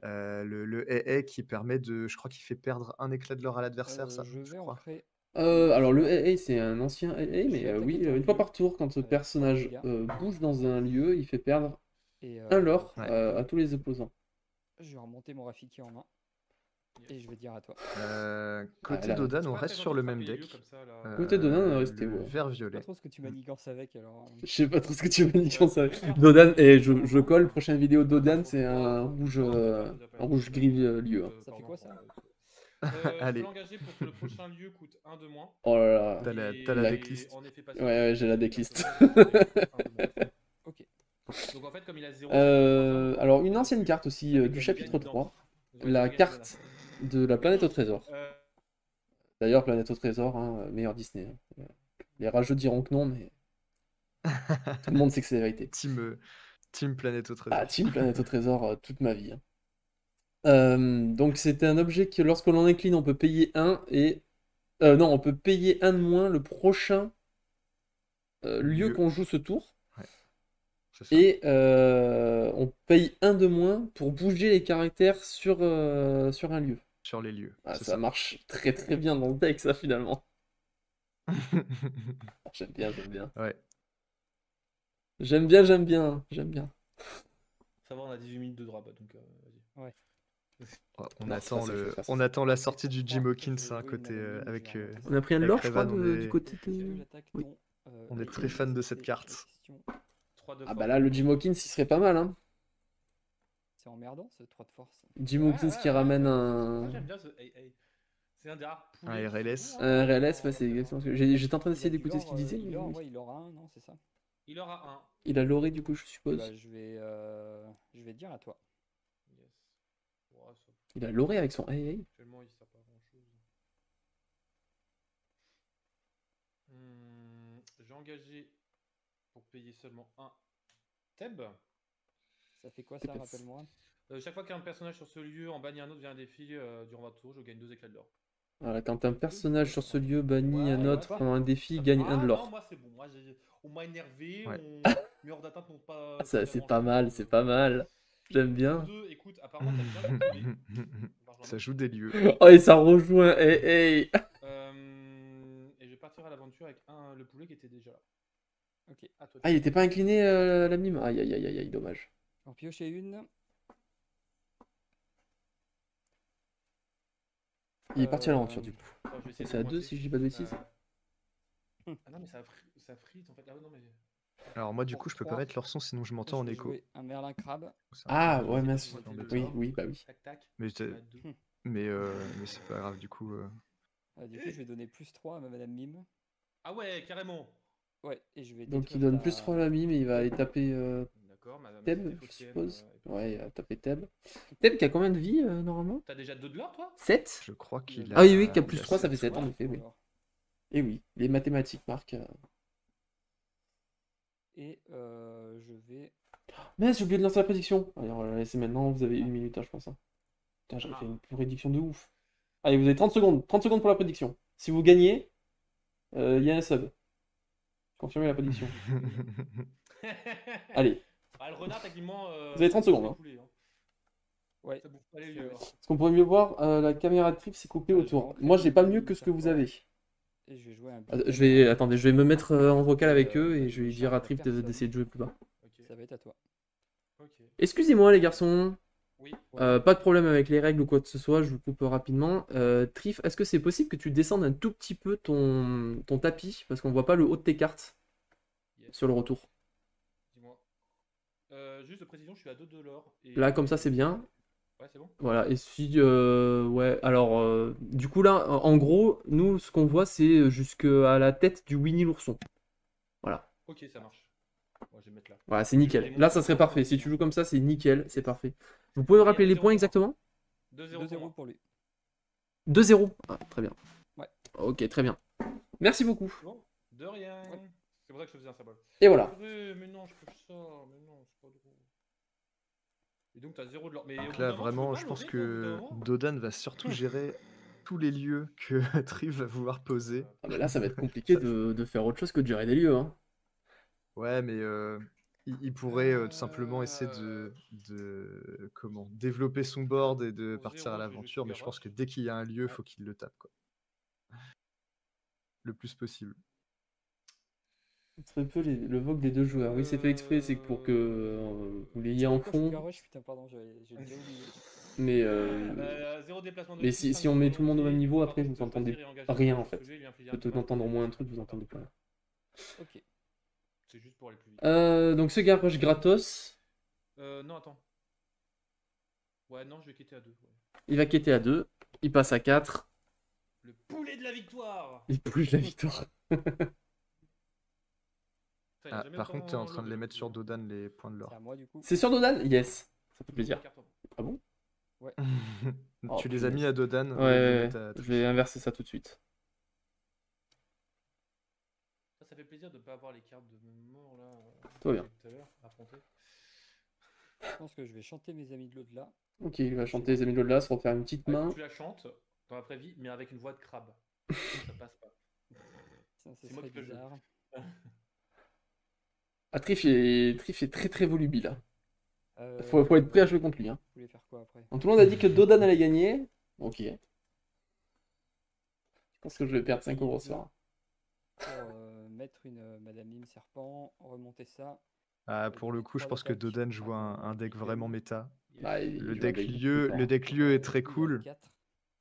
le haies qui permet de. Je crois qu'il fait perdre un éclat de l'or à l'adversaire, ça, Je je vais crois. entrer. Alors le AA c'est un ancien AA, Je mais vais attaquer oui, ton une fois lieu par tour, quand ce avec personnage 3 dégâts. bouge dans un lieu, il fait perdre Et un lore Ouais. à tous les opposants. je vais remonter mon Rafiki en main. Et je vais dire à toi. Côté là, Dodan, C'est on pas reste très sur gentil le de même frapper les deck. lieux comme ça, là. Côté Dodan, on est resté, le ouais. vert Je sais pas violet. trop ce que tu manigances avec alors. Je sais pas trop ce que tu veux dire ça. Dodan, et je colle, prochaine vidéo Dodan, c'est un rouge gris lieu. Hein. Ça fait quoi, ça Je Allez. peux l'engager pour que le prochain lieu coûte 1 de moins. Oh là là. T'as la la- decklist. En effet, Ouais, ouais, j'ai la decklist. Ok. Donc en fait, comme il a 0, Alors une ancienne carte aussi du chapitre 3, la carte de la planète au trésor. D'ailleurs, planète au trésor, hein, meilleur Disney. Hein. Les rageux diront que non, mais tout le monde sait que c'est la vérité. Team Planète au Trésor. Ah, Team Planète au Trésor, toute ma vie. Hein. Donc c'était un objet que lorsque l'on incline, on peut payer 1 et... non, on peut payer 1 de moins le prochain lieu qu'on joue ce tour. Ouais. C'est ça. Et on paye 1 de moins pour bouger les caractères sur un lieu. Sur les lieux. Ah, c'est ça marche très très bien dans le deck, ça, finalement. J'aime bien, j'aime bien. Ouais. J'aime bien, j'aime bien, j'aime bien. Ça va, on a 18 minutes de drop, donc vas-y. On Non, c'est pas ça que je veux faire, c'est on ça. attend la sortie du Jim Je Hawkins vais hein, jouer côté une anonyme, avec. je vais remonter On a pris un Avec lore, je crois, Revan, on est- du côté Si de... j'attaque Oui. ton, On est et très je fan vais de cette poser carte. la question. 3 de Ah force. bah là, le Jim Hawkins, il serait pas mal, hein. C'est emmerdant ce 3 de force. Jim Hawkins qui ramène Ah, un... j'aime bien ce AA. C'est un des rares Un poulets qui RLS. sont bons, hein. Un RLS, ouais, c'est exactement ce que... J'étais en train d'essayer d'écouter ce qu'il disait, mais Ouais, il aura un, non, c'est ça. Il aura un. il a loré, du coup, je suppose. Bah, je vais dire à toi. Yes. Ouais, ça- Il a loré avec son AA. Actuellement, il sert pas à grand chose. J'ai engagé pour payer seulement un Theb. Ça fait quoi C'est ça, pas- rappelle-moi? Chaque fois qu'un personnage sur ce lieu en bannit un autre via un défi durant votre tour, je gagne 2 éclats d'or. Voilà, quand un personnage sur ce lieu bannit Ouais, un ouais, autre ça pendant un défi, Ça- gagne un de Ah l'or. non, moi c'est bon. Moi, on m'a énervé, Ouais. mes hors d'attente n'ont pas. Ça, fait c'est grand pas chose, mal, donc, c'est pas mal. J'aime Ou bien. deux, écoute, apparemment t'as bien contrôlé. Ça joue des lieux. Oh, et ça rejoint. Hey, hey. Et je vais partir à l'aventure avec le poulet qui était déjà là. Ok. À toi. Ah, il était pas incliné la mime. Aïe, aïe, aïe, aïe, aïe, dommage. En piocher une. Il est parti à l'aventure du coup. Attends, je vais essayer de C'est à 2 coincer. si je dis pas de bêtises. Ah non, mais ça frite en fait. Ah non, mais. Alors moi du Pour coup je peux pas trois, mettre leur son sinon je Je m'entends en vais écho. jouer un merlin crabe. C'est un peu Ah, embêtant. ouais, c'est mince. pas embêtant. Oui, oui, bah oui. Tac, tac. Mais, On a deux. mais c'est pas grave du coup. Du coup, je vais donner +3 à Madame Mime. Ah ouais, carrément. Ouais, et je vais Donc il détruire donne plus 3 à la mime et il va aller taper D'accord, madame. Theb, c'était je Phocéenne, suppose. et puis- Ouais, il va taper Theb. Theb qui a combien de vie normalement? T'as déjà 2 de l'or, toi? 7? Je crois qu'il Ah oui, oui, a- qui a il plus a 3, ça fait sept. 7 en effet, oui. Alors, Et oui, les mathématiques marquent. et je vais. Mais j'ai oublié de lancer la prédiction. Allez, on va la laisser maintenant, vous avez 1 minute, hein, je pense. Hein. Putain, j'avais fait une prédiction de ouf. Allez, vous avez 30 secondes. 30 secondes pour la prédiction. Si vous gagnez, il y a un sub. Confirmez la prédiction. Allez, Ah, le renard, techniquement. Vous avez 30 secondes, hein. Ouais. Ça bouffe pas les lieux. hein. ce qu'on pourrait mieux voir, la caméra de trip s'est coupée Ouais, autour. je vais Moi, j'ai pas rentrer mieux que ce que vous serpent. avez. Et je vais jouer un Attendez, je vais me mettre en vocal avec eux et je vais je dire à charge Trip personne. d'essayer de jouer plus bas. Ok. Ça va être à toi. Ok. Excusez-moi les garçons, Oui. pas de problème avec les règles ou quoi que ce soit, je vous coupe rapidement. Trif, est-ce que c'est possible que tu descendes un tout petit peu ton tapis parce qu'on voit pas le haut de tes cartes Yes. sur le retour? Dis-moi. Juste de précision, je suis à 2 de l'or. et- Là, comme ça, c'est bien. Ouais, c'est bon. Voilà, et si... ouais, alors, du coup, là, en gros, nous, ce qu'on voit, c'est jusqu'à la tête du Winnie l'ourson. Voilà. Ok, ça marche. Moi, je vais me mettre là. Voilà, c'est nickel. Là, ça serait parfait. Si tu joues comme ça, c'est nickel, c'est parfait. Vous pouvez me rappeler les points exactement? 2-0 pour 2-0 moi. pour lui. 2-0. Ah, très bien. Ouais. Ok, très bien. Merci beaucoup. Bon, de rien. Ouais. C'est pour ça que je te faisais un symbole. Et voilà. Purée, mais non, je peux ça. Mais non, c'est pas drôle. Et donc, t'as 0 de l'or. Mais au Donc bout là d'un moment, tu veux vraiment pas je pense loser, toi, au bout d'un que moment Dodan va surtout gérer tous les lieux que Triv va vouloir poser. Ah, mais là, ça va être compliqué de faire autre chose que de gérer des lieux. Hein. Ouais, mais il pourrait tout simplement essayer comment développer son board et de Pour partir zéro, à je vais jouer l'aventure, mais je pense Garrosh. que dès qu'il y a un lieu, Ouais. faut qu'il le tape quoi. Le plus possible. Très peu le vogue des deux joueurs. Oui, c'est fait exprès, c'est pour que vous l'ayez en Pourquoi je joue fond. Garrosh, putain, pardon, j'ai déjà oublié. Mais, 0 déplacement de mais plus, si on met tout le monde au même niveau, après, vous entendez rien en fait. Peut-être entendre au moins un truc, vous entendez pas. Ok. C'est juste pour aller plus vite. Donc ce garage gratos, Non, attends. Ouais, non, je vais quitter à 2. il va quitter à 2, il passe à 4, Le poulet de la victoire. il bouge la victoire. Putain, il a Ah, jamais par contre, t'es en autant train de levé, les le mettre sur poulet. Dodan les points de C'est l'or. à moi du coup. C'est sur Dodan? Yes, ça fait plaisir. Carton. Ah bon? Oh, Tu les as punaise. mis à Dodan. Ouais, je vais inverser ça tout de suite. Ça fait plaisir de ne pas avoir les cartes de mort là. Tout va bien. Tout à l'heure, affronter. Je pense que je vais chanter mes amis de l'au-delà. Ok, il va chanter les amis de l'au-delà, se refaire une petite Ouais, main. tu la chantes dans la vraie vie, mais avec une voix de crabe. Ça passe pas. Ça, ce C'est moi serait qui le joue. bizarre. Ah, Trif est très très volubile. Là. Euh, Faut être prêt à jouer contre lui. Hein. Vous voulez faire quoi après? Donc, tout le monde a dit que Dodan allait gagner. Ok. Je pense que je vais perdre 5 euros ce soir. Pour mettre une Madame Mime Serpent, remonter ça. Ah, pour le coup, je pense que Dodan joue un deck vraiment méta. Bah, il Le joue deck un deck lieu, plus le fort. deck lieu est très Il a cool, 4.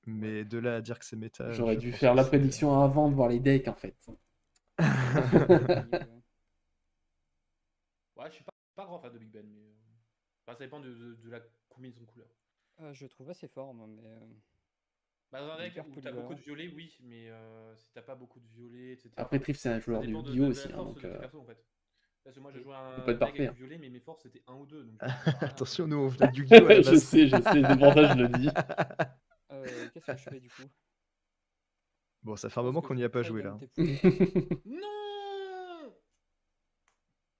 mais de là à dire que c'est méta. J'aurais je dû pense faire que la c'est- prédiction avant de voir les decks en fait. Ouais, je suis pas grand fan de Big Ben, mais. Enfin, ça dépend de la combinaison de couleurs. Je trouve assez fort, moi, mais. Bah, dans un deck Hyper où t'as polyvalent. beaucoup de violets, oui, mais si t'as pas beaucoup de violets, etc. Après, Trif, c'est un ça joueur du dépend de Yu-Gi-Oh la aussi. Hein, force donc, de tes persos, en fait. Parce que moi, j'ai joué un peut pas être deck parfait, avec hein. du violet, mais mes forces c'était 1 ou 2. Donc, Attention, nous on venait du Yu-Gi-Oh à la je base. sais, c'est pour ça que je le dis. Qu'est-ce que je fais du coup? Bon, ça fait un moment qu'on n'y a pas joué là. Non.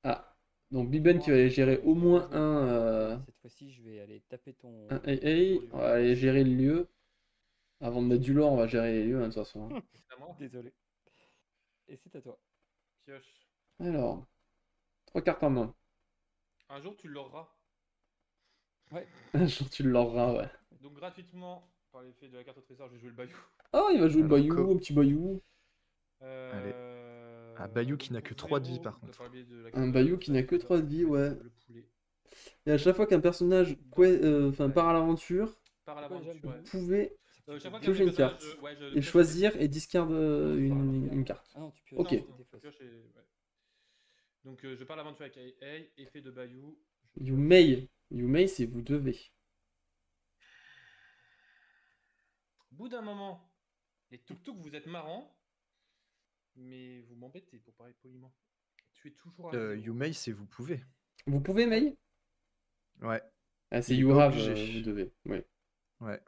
Ah, Donc Biben qui va aller gérer au moins un Cette fois-ci, je vais aller taper ton. AA. On va aller gérer le lieu. Avant de mettre du lore, on va gérer les lieux, hein, de toute façon. C'est à moi. Désolé. Et c'est à toi. Pioche. Alors, 3 cartes en main. Un jour, tu l'auras. Un jour, tu l'auras, ouais. Donc, gratuitement, par l'effet de la carte au trésor, je vais jouer le Bayou. Ah, il va jouer le Alors, Bayou, un petit Bayou. Un Bayou qui n'a que 3 de vie, par contre. Un Bayou qui n'a que 3 de vie, ouais. Le poulet. Et à chaque fois qu'un personnage part à l'aventure, Par C'est quoi déjà, l'aventure. le vous Bayou pouvez Chaque fois piocher une personnage, carte. ouais, je et pioche choisir et discard une carte. Ah non, tu pioches. Ok. tu Non, défausses. je pioche ouais. Donc je pars l'aventure avec AA, effet de Bayou. You may, c'est vous devez. Au bout d'un moment, les tuk-tuk, vous êtes marrants, mais vous m'embêtez pour parler poliment. Tu es toujours à zéro. You may, c'est vous pouvez. Vous pouvez, May? Ouais, Ah, c'est Il est you pas have, obligé. vous devez. Oui. ouais.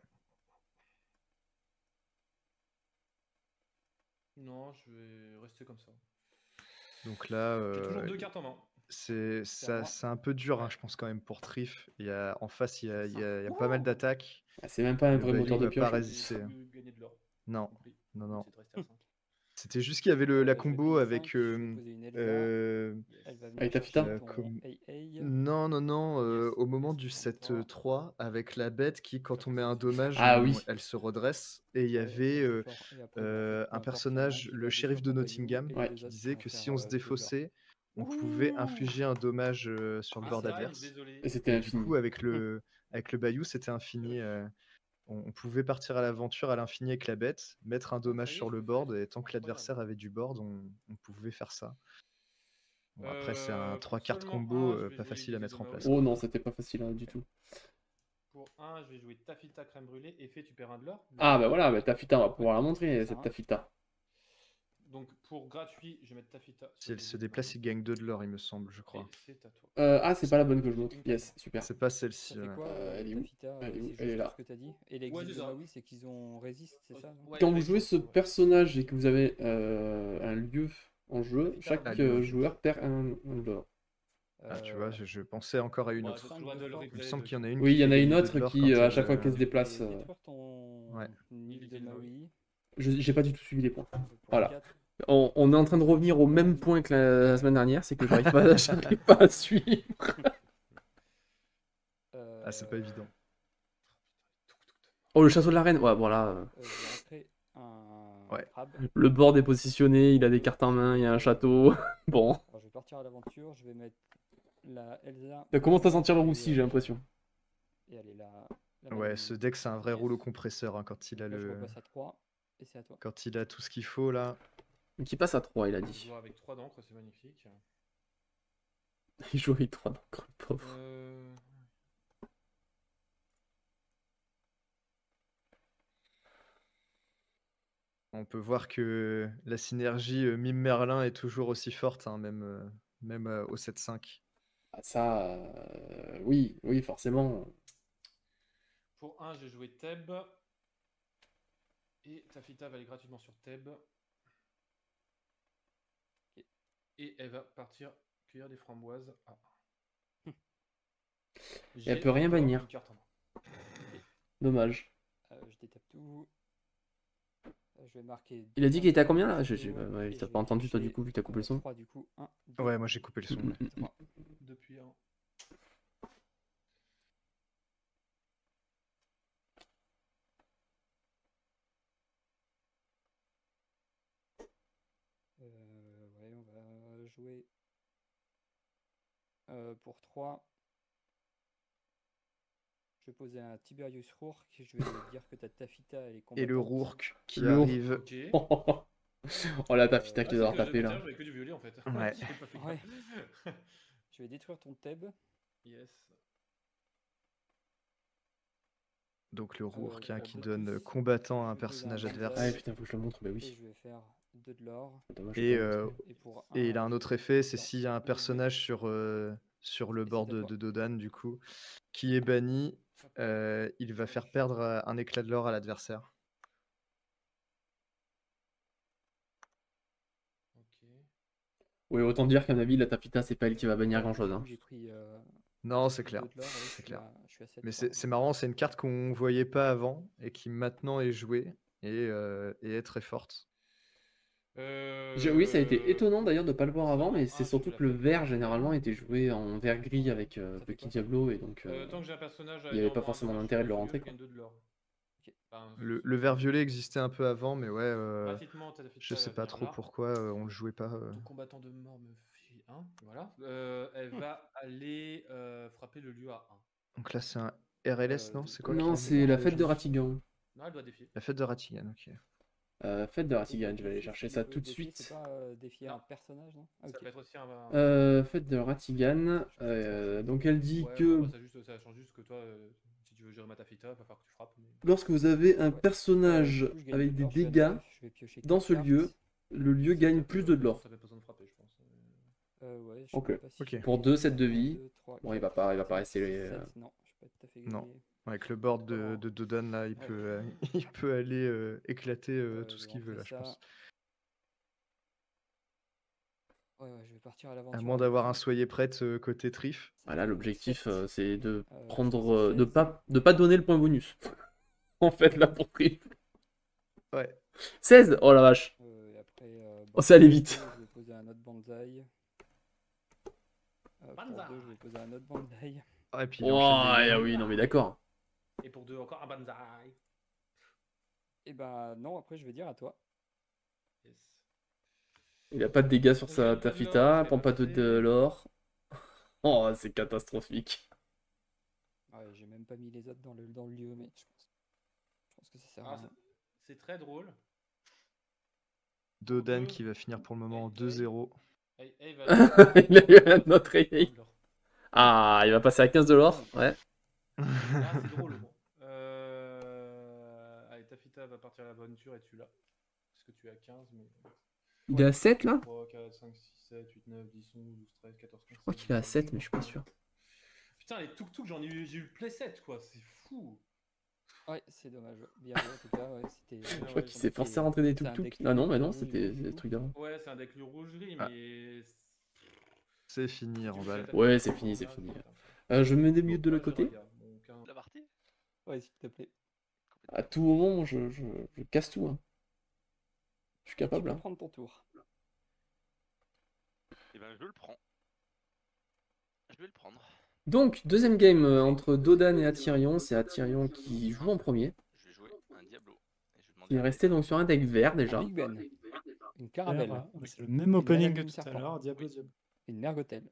Non, je vais rester comme ça. Donc là, J'ai toujours 2 cartes en main. c'est moi. un peu dur, hein, je pense, quand même, pour Trif. En face, il y a pas mal d'attaques. Ah, c'est même pas un Le vrai Bayou moteur de va pas pioche. résister. J'ai plus gagné de l'or. Non, Compris. non, non. C'est de rester à 5. C'était juste qu'il y avait la Je vais combo payer avec... 5, je vais poser une Elsa. euh, Elle va venir Avec ta chercher fita ton comme- AA. Non, Yes. au moment du set 3, avec la bête qui, quand on met un dommage, Ah oui. elle se redresse. Et il y Ouais, avait ça, c'est fort. Et après, peu un importe, personnage, il le va shérif détruire de ton Bayou, Nottingham, et Ouais. les qui deux autres disait vont que faire, si on se deux de l'or. défaussait, on pouvait infliger un dommage sur le board adverse. Désolé. Et c'était Et du infini. coup, avec le Bayou, c'était infini. On pouvait partir à l'aventure à l'infini avec la bête, mettre un dommage sur le board, et tant que l'adversaire avait du board, on pouvait faire ça. Bon, après, c'est un 3 cartes seulement combo, un, je vais pas jouer facile à les mettre en dégâts de place. Maui. Oh non, c'était pas facile hein, du tout. Pour 1, je vais jouer Tafita crème brûlée. Effet, tu perds un de l'or. Ah bah voilà, bah, Tafita, on va pouvoir la montrer, Ça, cette hein. Tafita. Donc pour gratuit, je vais mettre Tafita. Si elle se déplace, il gagne 2 de l'or, il me semble, je crois. Et c'est à toi. Ah, c'est pas la bonne que je montre. Yes, super. C'est pas Ça celle-ci. fait ouais. quoi, Elle est où Tafita Elle est où C'est Elle est juste là. ce que t'as dit. Et l'exil Ouais, c'est de ça. Maui, c'est qu'ils ont résiste, c'est ça non Ouais, Quand il vous reste jouez ce ouais. personnage et que vous avez un lieu en jeu, Tafita, chaque lieu. joueur perd un d'or. Ah, tu vois, je pensais encore à une Ouais, autre. ça se jouera de le Il me replay semble de- qu'il y en a une Oui, qui il y en a fait une gagner 2 autre de l'or qui, quand à elle, chaque fois qu'elle se Je vais déplace. détruire ton Ouais. île de Maui. J'ai pas du tout suivi les points. Pour Voilà. 4. On est en train de revenir au même point que la semaine dernière, c'est que j'arrive pas à suivre. Ah, c'est pas évident. Oh, le château de la reine. Ouais, voilà. Je vais rentrer un Ouais. crabe. Le board est positionné, il a des cartes en main, il y a un château. Bon. Alors, je vais partir à l'aventure. Je vais mettre la Elsa. Ça commence à sentir le Et, roussi, j'ai l'impression. Et elle est là. Ouais, ce deck, c'est un vrai rouleau compresseur hein, quand il a Là, je le... repasse à 3. Et c'est à toi. Quand il a tout ce qu'il faut, là. Donc il passe à 3, il a Je dit. joue avec 3 d'encre, c'est magnifique. Il joue avec 3 d'encre, le pauvre. On peut voir que la synergie Mime Merlin est toujours aussi forte, hein, même au 7-5. Ah, ça, oui, forcément. Pour 1, j'ai joué Theb. Et Tafita va aller gratuitement sur Theb. Et elle va partir cueillir des framboises. Ah. elle peut rien encore bannir. une carte en main. Dommage. Je détape tout. Je vais marquer. Il a dit qu'il était à combien là je ouais, t'as pas entendu toi du coup vu que t'as coupé le son. 3 du coup. 1, 2, Ouais, moi j'ai coupé le son. ouais. 3. Depuis un. Ouais, on va jouer pour 3. Je vais poser un Tiberius Rourke. Je vais dire que ta Tafita elle est Et le combattante. Rourke qui Le Rourke. arrive. Ok. Oh la Tafita qui Ah, doit c'est avoir que tapé tout à là. l'heure, j'avais que du violet en fait. Ouais. J'ai pas fait Ouais. gaffe. Je vais détruire ton Theb. Yes. Donc le Rourke hein, pour qui Brutus, donne combattant à un je personnage pose un adverse. Ah ouais, putain, faut que je le montre, bah Et oui. je vais faire 2 de l'or. Dommage, Et, je peux pas montrer. Et pour Et il a un autre effet, c'est Attends, s'il y a un deux personnage sur le Et board c'est à toi. de Dodan, du coup, qui est banni, il va faire perdre un éclat de l'or à l'adversaire. Ok. Oui, autant dire qu'à mon avis, la Tapita, c'est pas elle qui va bannir grand chose. Du Hein. coup, j'ai pris Non, c'est clair. deux de l'or, ouais, je C'est suis clair. je suis à 7 Mais points. c'est marrant, c'est une carte qu'on voyait pas avant et qui maintenant est jouée et est très forte. Oui, ça a été étonnant d'ailleurs de pas le voir avant, mais c'est Ah, tu surtout l'as que le fait vert pas. généralement était joué en vert-gris avec Ça fait Petit quoi? Diablo et donc Tant que j'ai un personnage il y avait pas forcément d'intérêt de le rentrer, quoi. Je gagne 2 de l'or. Ok. Enfin, Le vert violet existait un peu avant, mais ouais, gratuitement, ta Tapita, je elle sais va pas venir trop là. pourquoi on le jouait pas. Tout combattant de mort me fait 1. Voilà. Elle va aller frapper le lieu à 1. Donc là, c'est un RLS, non? C'est quoi Non, qui- c'est la fête de Ratigan. Non, elle doit défier. La fête de Ratigan, ok. Fête de Ratigan, je vais aller chercher ça tout de Défier, suite. c'est pas défier un personnage, non? Ah, Ça ok. peut être aussi un. Fête de Ratigan. Donc elle dit Ouais, que bon, ça change juste que toi, si tu veux gérer ma Tafita, il va falloir que tu frappes. Mais... lorsque vous avez un Ouais. personnage Du coup, je gagne avec deux de des l'or, je suis à dégâts 9, je vais piocher dans 4 ce lieu, cartes. le lieu gagne plus de l'or. Ça fait besoin de frapper, je pense. Ouais, je sais Ok. même pas si Ok. j'ai Pour 2 sets de 1, vie. 2, 3, Bon, il 4, va pas 5, rester les. 7. Non, je suis pas tout à fait Non. gagné. Avec le board de Comment Dodan, là, il Ouais. peut, il peut aller éclater tout Je ce vais qu'il veut, là, rentrer je ça. pense. Ouais, je vais partir à À l'aventure. moins avec d'avoir un soyez prête côté trif. Voilà, l'objectif 7. c'est de je prendre, faisais 16. de pas donner le point bonus. En fait, là pour prix. Ouais. 16. Oh la vache. Et après, Oh, ça allait pour vite. 2, je vais poser un autre bonsaï. Pour 2, je vais poser un autre bonsaï. Ah, et puis il Oh, enchaîne des ah dégâts. oui, non mais d'accord. Et pour 2, encore un banzai. Et ben non, après, je vais dire à toi. Yes. Il a pas de dégâts sur Je sa gagne pas de l'or, Tafita, je elle prend vais pas de passer. l'or. Oh, c'est catastrophique. Ouais, j'ai même pas mis les autres dans le lieu, mais je pense que ça sert à Ah, rien. c'est très drôle. Dodan qui va finir pour le moment en 2-0. Il va Il a eu un autre réveil. Ah, il va passer à 15 de l'or. Ouais. Ah, c'est drôle. Bon. Allez, Tafita va partir à l'aventure et tu l'as. Parce que tu es à 15, mais. Il est à 7 là? 3, 4, 5, 6, 7, 8, 9, 10, 11, 12, 13, 14, 15. Je crois qu'il est à 7, mais je suis pas sûr. Putain, les tuk-tuk, j'ai eu le playset quoi, c'est fou. Ouais, c'est dommage. Bien joué, en tout cas, ouais, c'était. Je crois qu'il s'est forcé à rentrer des tuk-tuk. Ah non, mais non, c'était des trucs d'avant. Ouais, c'est un deck le rouge-gris, Ah. mais. C'est fini, Randall. Ouais, c'est fini, c'est fini. Je me démute de l'autre côté. La partie? Ouais, s'il te plaît. À tout moment, je casse tout. Hein. Je suis Tu capable. peux Hein. prendre ton tour. Et ben je le prends. Je vais le prendre. Donc, deuxième game entre Dodan et Atyrion. C'est Atyrion qui joue en premier. Je vais jouer un Diablo. Et je vais demander Il est à resté Beta. donc sur un deck vert Un déjà. Big Ben. Une caravelle. C'est le même opening que madame tout à serpent. l'heure, Diablo Diablo. Une mergotelle.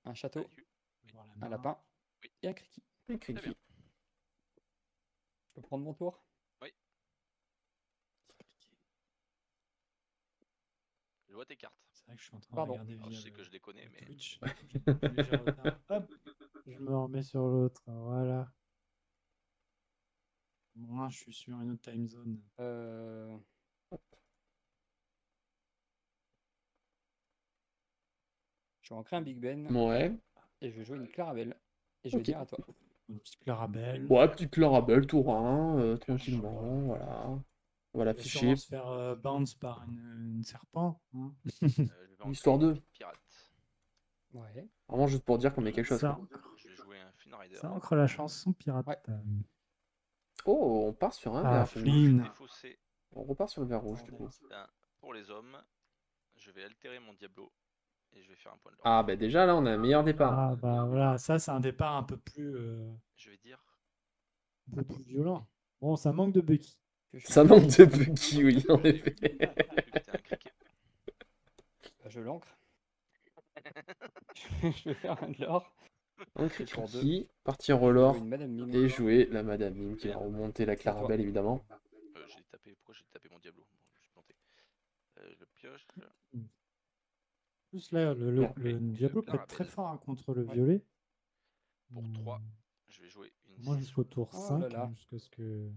Un château. Avec lui. Voilà, Un marre. lapin. Oui. Et un criqui. Un criqui. Très bien. Je peux prendre mon tour? Je vois tes cartes. C'est vrai que je suis en train Pardon. de regarder Alors, via je sais que je les connais, mais. Twitch. Du coup, j'ai léger retard. Hop, je me remets sur l'autre. Voilà. Moi, je suis sur une autre time zone. Je vais ancrer un Big Ben Ouais. et je vais jouer une Clarabelle. Et je vais Ok. dire à toi. Une petite Clarabelle. Ouais, petite Clarabelle, tour 1, tranquillement. Voilà. On va Il va l'afficher. sûrement se faire bounce par une serpent. Hein. Je vais en Histoire créer de. une pirate. Ouais. Vraiment juste pour dire qu'on met quelque chose. Ça, quoi. Je vais jouer un Fin Rider. ça ancre la chanson pirate. Ouais. Oh, on part sur un Ah, vert. finalement. Flynn. Défaussé On repart sur le vert rouge du coup. pour les hommes. Je vais altérer mon Diablo. Et je vais faire un point de l'or. Ah, bah déjà là, on a un meilleur départ. Ah, bah voilà, ça, c'est un départ un peu plus Je vais dire. violent. Bon, ça manque de Bucky. Ça manque de Bucky, oui, en effet. C'était un cricket. Je l'ancre. Je vais faire un de l'or. Un Et pour deux, criqui, partir au je vais lore jouer une Madame Mime. et jouer la Madame Mime qui va remonter la C'est à toi. Clarabelle évidemment. J'ai tapé. Pourquoi j'ai tapé mon Diablo? Bon, je me suis planté. Je le pioche. En plus, là, Non. le Diablo peut être très Clarabelle. fort hein, contre le Ouais. violet. Pour 3, je vais jouer une Moi, 6. jusqu'au tour Oh 5, là là. jusqu'à ce que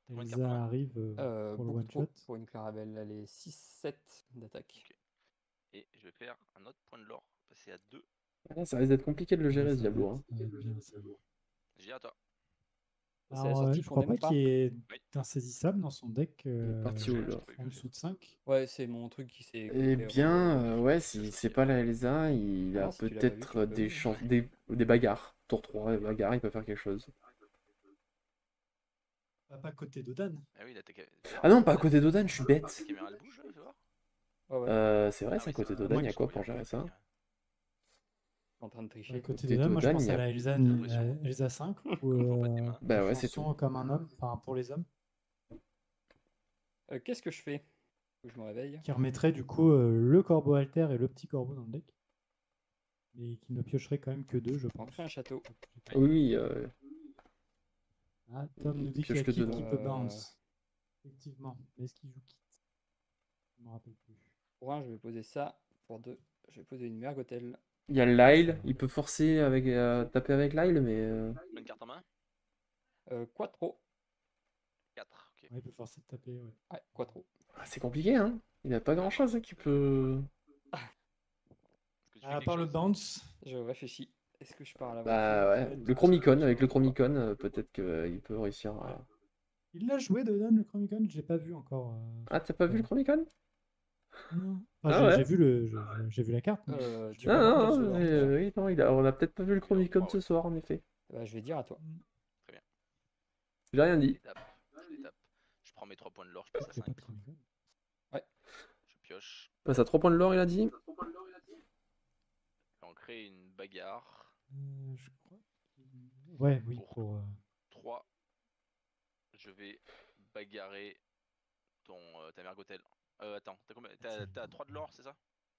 Combien de Elsa cartes on a arrive pour le Beaucoup trop one-shot. pour une Clarabelle. Elle est 6-7 d'attaque. Ok. Et je vais faire un autre point de l'or. Passer à 2. Là, Ah, ça risque d'être compliqué de le gérer ce Ça va Diablo. Hein. être bien, ça va. J'ai à toi. C'est la Alors, sortie je qu'on crois n'aime pas pas. qu'il y ait Oui. d'insaisissable dans son deck parti où, là en dessous de 5. Ouais, c'est mon truc qui s'est Eh coupé bien, avant. ouais, si c'est pas la Elsa, il Ah a non, si tu l'as pas vu, tu peut-être peux. des chances, des bagarres. Tour 3, des bagarres, il peut faire quelque chose. Pas côté Dodan. Ah oui, là, Ah non, pas à côté d'Odan, je suis bête. Ta caméra, elle bouge, là, fais voir. Ouais, ouais, C'est vrai, Ah c'est oui, à côté c'est vrai. d'Odan, il y a Je quoi te pour regarde, gérer ça? en train de À tricher. côté Côté Dodan, moi je Dodan, pense il y à a- la Elsa, Elsa 5 ou Faut pas tes mains. Bah ouais, c'est chanson comme un homme, enfin pour les hommes, Qu'est-ce que je fais? Faut que je me réveille. qui remettrait du coup le corbeau alter et le petit corbeau dans le deck. Mais qui ne piocherait quand même que 2, je pense. Ancrer un château. Oui, Ah, Tom nous dit qu'il pioche y a que Kit deux, qui non. peut bounce. Effectivement. Mais est-ce qu'il joue Kit? Je me rappelle plus. Pour 1, je vais poser ça. Pour 2, je vais poser une mergotel. il y a Lyle, il peut forcer avec taper avec Lyle, mais Une carte en main. Quattro. 4, ok. Ouais, il peut forcer de taper, ouais. Ouais, quattro. c'est compliqué, hein. Il a pas grand-chose qui peut. Est-ce que tu fais À quelque part le chose bounce, Je réfléchis. Est-ce que je pars à l'aventure? Bah ouais, le Chromicon, avec le Chromicon, peut-être qu'il peut réussir à. il l'a joué Dodan le Chromicon, j'ai pas vu encore. Ah, t'as pas vu le Chromicon? Non. Ah Enfin, ouais. j'ai vu la carte. Mais Tu j'ai peux pas voir encore Non, quel vu non, le sort. Chromicon. oui, non, on a peut-être pas vu le Chromicon ce soir, en effet. Bah, je vais dire à toi. J'ai rien dit. Je les tape. Je prends mes 3 points de l'or, je passe à C'est 5. pas de Chromicon. Je pioche. Passe à 3 points de l'or, il a dit. On crée une bagarre. Je crois. Ouais, oui, Pour- pour. 3. Je vais bagarrer ta mergotel. Attends, t'as combien? T'as 3 de l'or, c'est ça?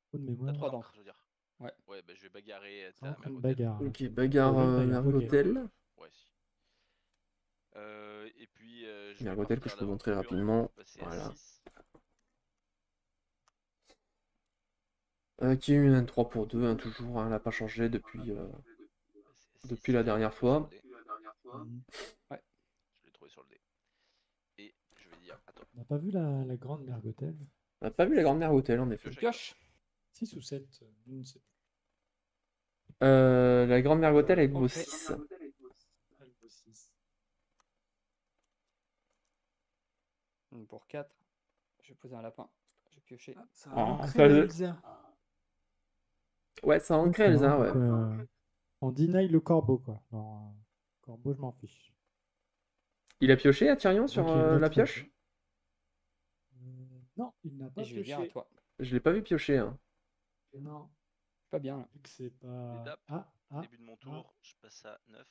Trop de T'as mémoire. 3 d'encre, d'encre. je veux dire. Ouais. Ouais, bah je vais bagarrer Ça ta ancre une mergotel. bagarre. Ok, bagarre Ouais, bagarre, ok. Mergotel. Ouais, si. Et puis, je vais Mergotel que partir je à peux montrer l'aventure, rapidement. passer à Voilà. 6. Qui a eu un 3 pour 2, hein, toujours, hein, elle n'a pas changé depuis la dernière fois. Ouais. Je l'ai trouvé sur le dé. Et je vais dire à toi. On n'a pas vu la grande mergotel. On n'a pas vu la grande Mergotel, en effet. Pioche. Pioche. 6 ou 7, je ne sais plus. La grande Mergotel avec vos Ok. 6. Elle vaut 6. Pour 4, je vais poser un lapin. Je vais piocher. Ça Ah, a ancré ça, la je- Elsa. Ouais, ça a ancré Elsa, ouais. On deny le corbeau, quoi. Alors, corbeau, je m'en fiche. Il a pioché à Tyrion sur Donc, il y a une la autre- pioche? Non, il n'a pas Et je vais dire à pioché. toi. Je l'ai pas vu piocher, hein. Non, Pas bien là. vu que c'est pas. Étape. Ah, Début de mon tour, je passe à 9.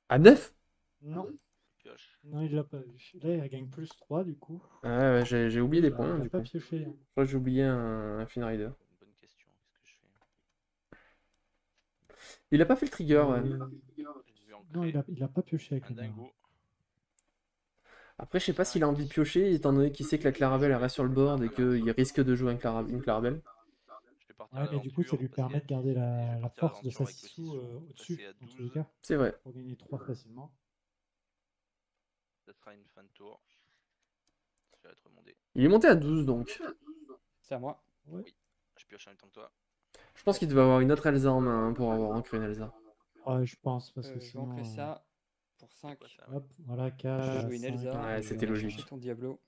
À 9? non, Pioche. non, il l'a pas vu. Là, il gagne plus 3 du coup. Ah ouais, j'ai oublié des Il points, a du pas coup. pioché. Je crois que j'ai oublié un Fin Rider. Une bonne question. Qu'est-ce que je fais? Il a pas fait le trigger, ouais. Je vais en Non, créer il a pas pioché avec un le marin. dingo. Après, je sais pas s'il a envie de piocher, étant donné qu'il sait que la Clarabelle elle reste sur le board et qu'il risque de jouer une Clarabelle. Je vais partir Ouais, à mais du coup, ça lui l'aventure, permet de garder et je vais la partir à force de l'aventure sa avec le Sissou Sissou, au-dessus, passer à dans tous 12. les cas, C'est vrai. pour gagner 3 facilement. Ça sera une fin de tour. Je vais être remonté. Il est monté à 12, donc. C'est à moi. Je pioche en même temps que toi. Je pense qu'il devait avoir une autre Elsa en main hein, pour avoir ancré une Elsa. Ouais, je pense, parce que Je vais sinon. ancrer ça. Pour 5. Quoi, ça, ouais. Hop, voilà, Je 4. vais jouer une Elsa. Ouais, et c'était je vais logique. chercher ton Diablo.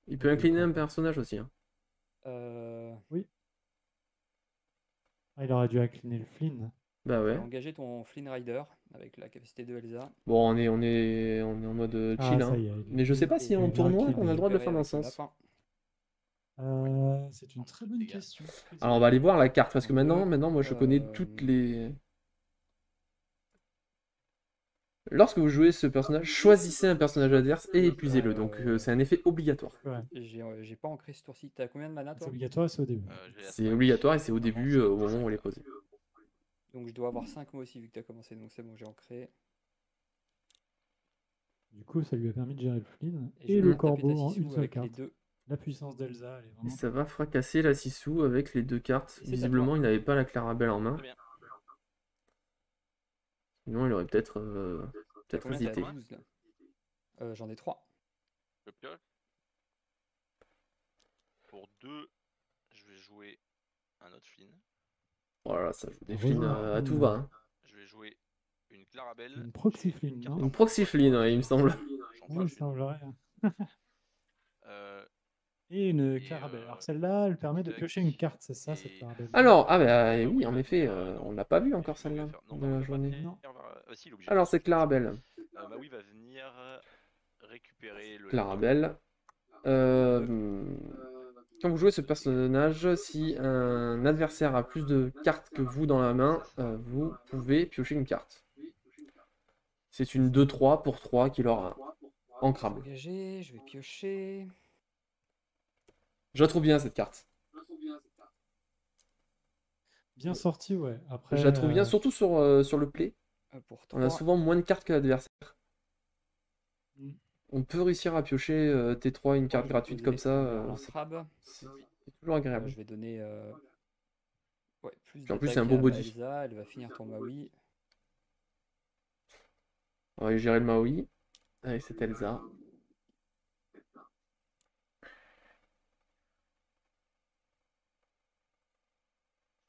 Il peut incliner un personnage aussi. Hein. Ah, il aurait dû incliner le Flynn. Bah ouais. Engager ton Flynn Rider avec la capacité de Elsa. Bon, on est en mode chill. Ah, ça Hein. y est. Mais je sais pas Et si en il a tournoi, incliné. on a le droit de le Récupérer faire dans ce avec le sens. lapin. C'est une très bonne Dégâts. question. Alors on va aller voir la carte parce que maintenant moi je connais Euh, toutes les. Lorsque vous jouez ce personnage, choisissez un personnage adverse et épuisez-le. Donc c'est un effet obligatoire. Ouais, J'ai pas ancré ce tour-ci. T'as combien de mana c'est toi? obligatoire, c'est au début. Je vais à C'est 5. obligatoire et c'est au début, au moment où elle est posée. Donc je dois avoir 5 moi aussi vu que t'as commencé. Donc c'est bon, j'ai ancré. Du coup, ça lui a permis de gérer le Flynn Et je et vais le taper ta corbeau en Sissou une seule avec les carte. deux. La puissance d'Elsa, elle est Et vraiment. ça va fracasser la Sissou avec les deux cartes. C'est à Visiblement, toi. il n'avait pas la Clarabelle en main. Très bien. Sinon, il aurait peut-être Combien t'as? hésité. 12 là. J'en ai 3. Je pioche. Pour 2, je vais jouer un autre Flynn. Voilà, ça joue des Heureusement. flins à tout va. Hein. Je vais jouer une Clarabelle. Une proxy j'ai fline, carte non en Une proxy fline, ouais, il me semble. j'en Oui, fais ça semblerait. Euh, Et une Et, Clarabelle. Alors celle-là, elle permet de tac, piocher une carte, c'est ça, cette et- Clarabelle. Alors, ah bah Ah oui, oui, en bah, effet, non. on l'a pas vu Mais encore je pouvais celle-là faire- non, de bah, la il va pas journée. venir si, il est obligé. Alors c'est Clarabelle. Maui va venir récupérer le Clarabelle. Quand vous jouez ce personnage, si un adversaire a plus de cartes que vous dans la main, vous pouvez piocher une carte. C'est une 2-3 pour 3 qu'il aura en crabe. Engagé, je vais piocher. Je la trouve bien cette carte. Bien sorti, ouais. Après, Je la trouve bien, surtout sur le play. Pour On a 3. souvent moins de cartes que l'adversaire. Mm. On peut réussir à piocher T3 une carte je vais gratuite poser comme ça. un crabe. C'est toujours agréable. Je vais donner plus Puis en plus, d'attaque c'est un beau à body. Elsa, elle va finir ton Maui. On va aller gérer le Maui. Allez, c'est Elsa.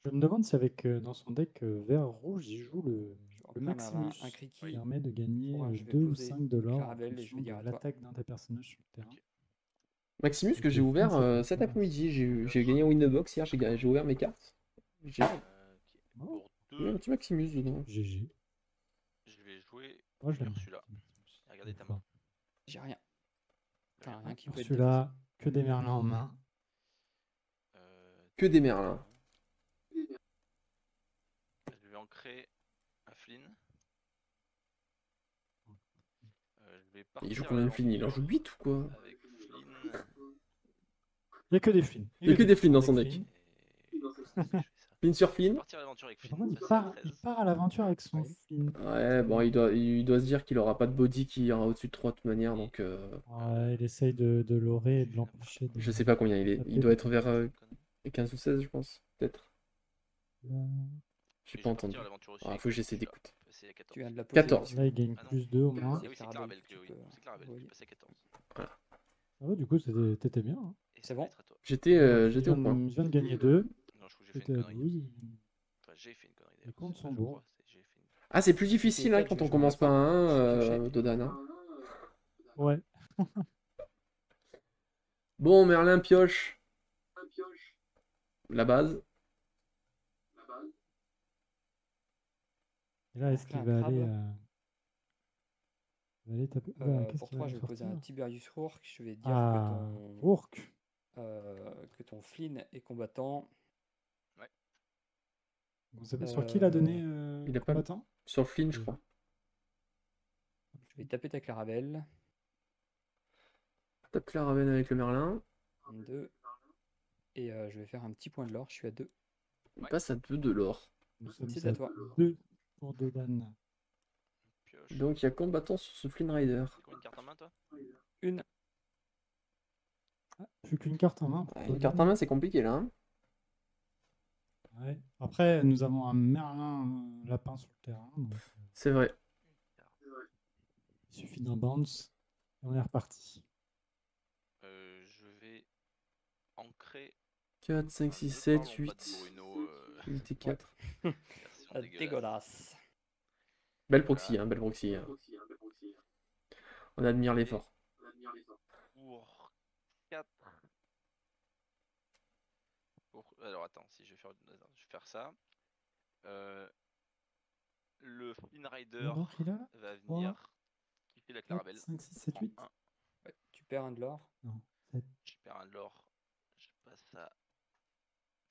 je me demande si avec dans son deck vert-rouge, il joue le Je vais en prendre Maximus, un qui Kriki. permet de gagner Pour un, je vais 2 ou poser 5 de l'or en Clarabelle et je fonction vais de dire à toi. l'attaque d'un des personnages sur le terrain. Ok. Maximus que Donc, j'ai le ouvert fond, ça fait cet peur. après-midi. J'ai gagné au Winbox hier, j'ai ouvert mes cartes. J'ai Ok. Oh, Pour eu un 2, petit Maximus dedans. GG. je vais jouer Moi, je l'aime. Ursula. Regardez ta main. Fort. J'ai rien. Enfin, rien qui peut être Celui-là, que des merlins en main. Que des merlins. Je vais ancrer un Flynn. Je vais Il partir joue à combien de Flynn? Il en l'aventure joue 8 ou quoi? avec Flynn. Il n'y a que des flins. Il y a que des flins dans son deck. Flynn. Et... je fais ça. Flynn sur Je vais Flynn? partir à l'aventure avec Flynn. Par contre, passer à il 13. part à l'aventure avec son flin. Ouais, bon, il doit se dire qu'il aura pas de body qui ira au-dessus de 3 de toute manière, donc Ouais, il essaye de l'aurer et de l'empêcher. je sais pas combien il est. Il doit être vers 15 ou 16, je pense, peut-être. J'ai Et je pas vais entendu. partir à l'aventure aussi Ah, avec faut que j'essaie Ursula. d'écouter. Passer à 14. Tu viens de la poser. 14. Là, il gagne Ah non. plus 2 au moins. Ah oui, c'est Clarabelle que oui. tu peux- C'est Clarabelle. oui. Je vais passer à 14. Ah ouais, du coup, t'étais bien. Hein. Et C'est ça bon. va être à toi. J'étais au point. Je viens de gagner 2. Non, je trouve que j'ai fait T'étais une à connerie. 12. Enfin, j'ai fait une connerie. Les d'ailleurs. comptes C'est sont pas je bons. crois, c'est j'ai fait une- Ah, c'est plus difficile hein, quand on commence pas un Dodan. Hein. Ouais. Bon, Merlin pioche. La base. Et là, est-ce Donc là, qu'il un va crabe. aller, il va aller taper. Oula, qu'est-ce Pour qu'il 3, va je vais poser un sortir Tiberius Rourke. Je vais dire Ah, que Rourke. ton Flynn est combattant. Vous savez sur qui il a donné il a pas- combattant Sur Flynn, je crois. Je vais taper ta Clarabelle. Tape Clarabelle avec le Merlin. 2. Et je vais faire un petit point de l'or. Je suis à 2. Il passe à 2 de l'or. Nous sommes C'est à toi. 2 pour Dodan. Pioche. Donc il y a combattant sur ce Flynn Rider. T'as combien de cartes en main, toi? Une. Ah, plus qu'une carte en main. pour Ouais, une Dodan. carte en main, c'est compliqué là. Hein. Ouais. Après, nous avons un Merlin lapin sur le terrain. Donc, C'est vrai. il suffit d'un bounce et on est reparti. Je vais ancrer. 4, 5, 6, Ne 7, parlons pas 8. de Bruno, 8 et 4. version Dégueulasse. Belle proxy, hein, belle proxy. Hein. On admire l'effort. Pour 4. Alors attends, si je vais faire ça. Le Flynn Rider Donc, il a là va venir kiffer la 4, Clarabelle. 5, 6, 7, 8. Ouais, tu perds un de l'or. Non, 7. Je perds un de l'or. Je passe à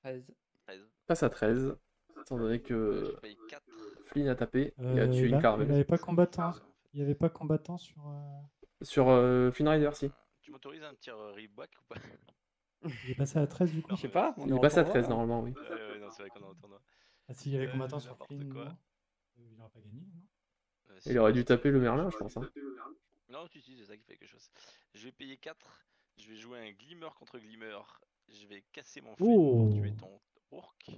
13. 13. Passe à 13. Étant donné que Je paye 4. Flynn a tapé et a tué une Il Clarabelle. n'avait pas combattant. Il n'y avait pas combattant sur. Sur Flynn Rider, si. Tu m'autorises un petit reback ou pas? Il est passé à 13 du coup. Je sais pas. Il est passé à 13 normalement, oui. Non, c'est vrai qu'on est en tournoi. Ah, s'il y avait combattant sur n'importe Flynn, quoi. non il n'aurait pas gagné. Non Il aurait dû taper le Merlin, je pense. Hein. Non, si, c'est ça qui fait quelque chose. Je vais payer 4. Je vais jouer un Glimmer contre Glimmer. Je vais casser mon Flynn pour tuer ton Rourke.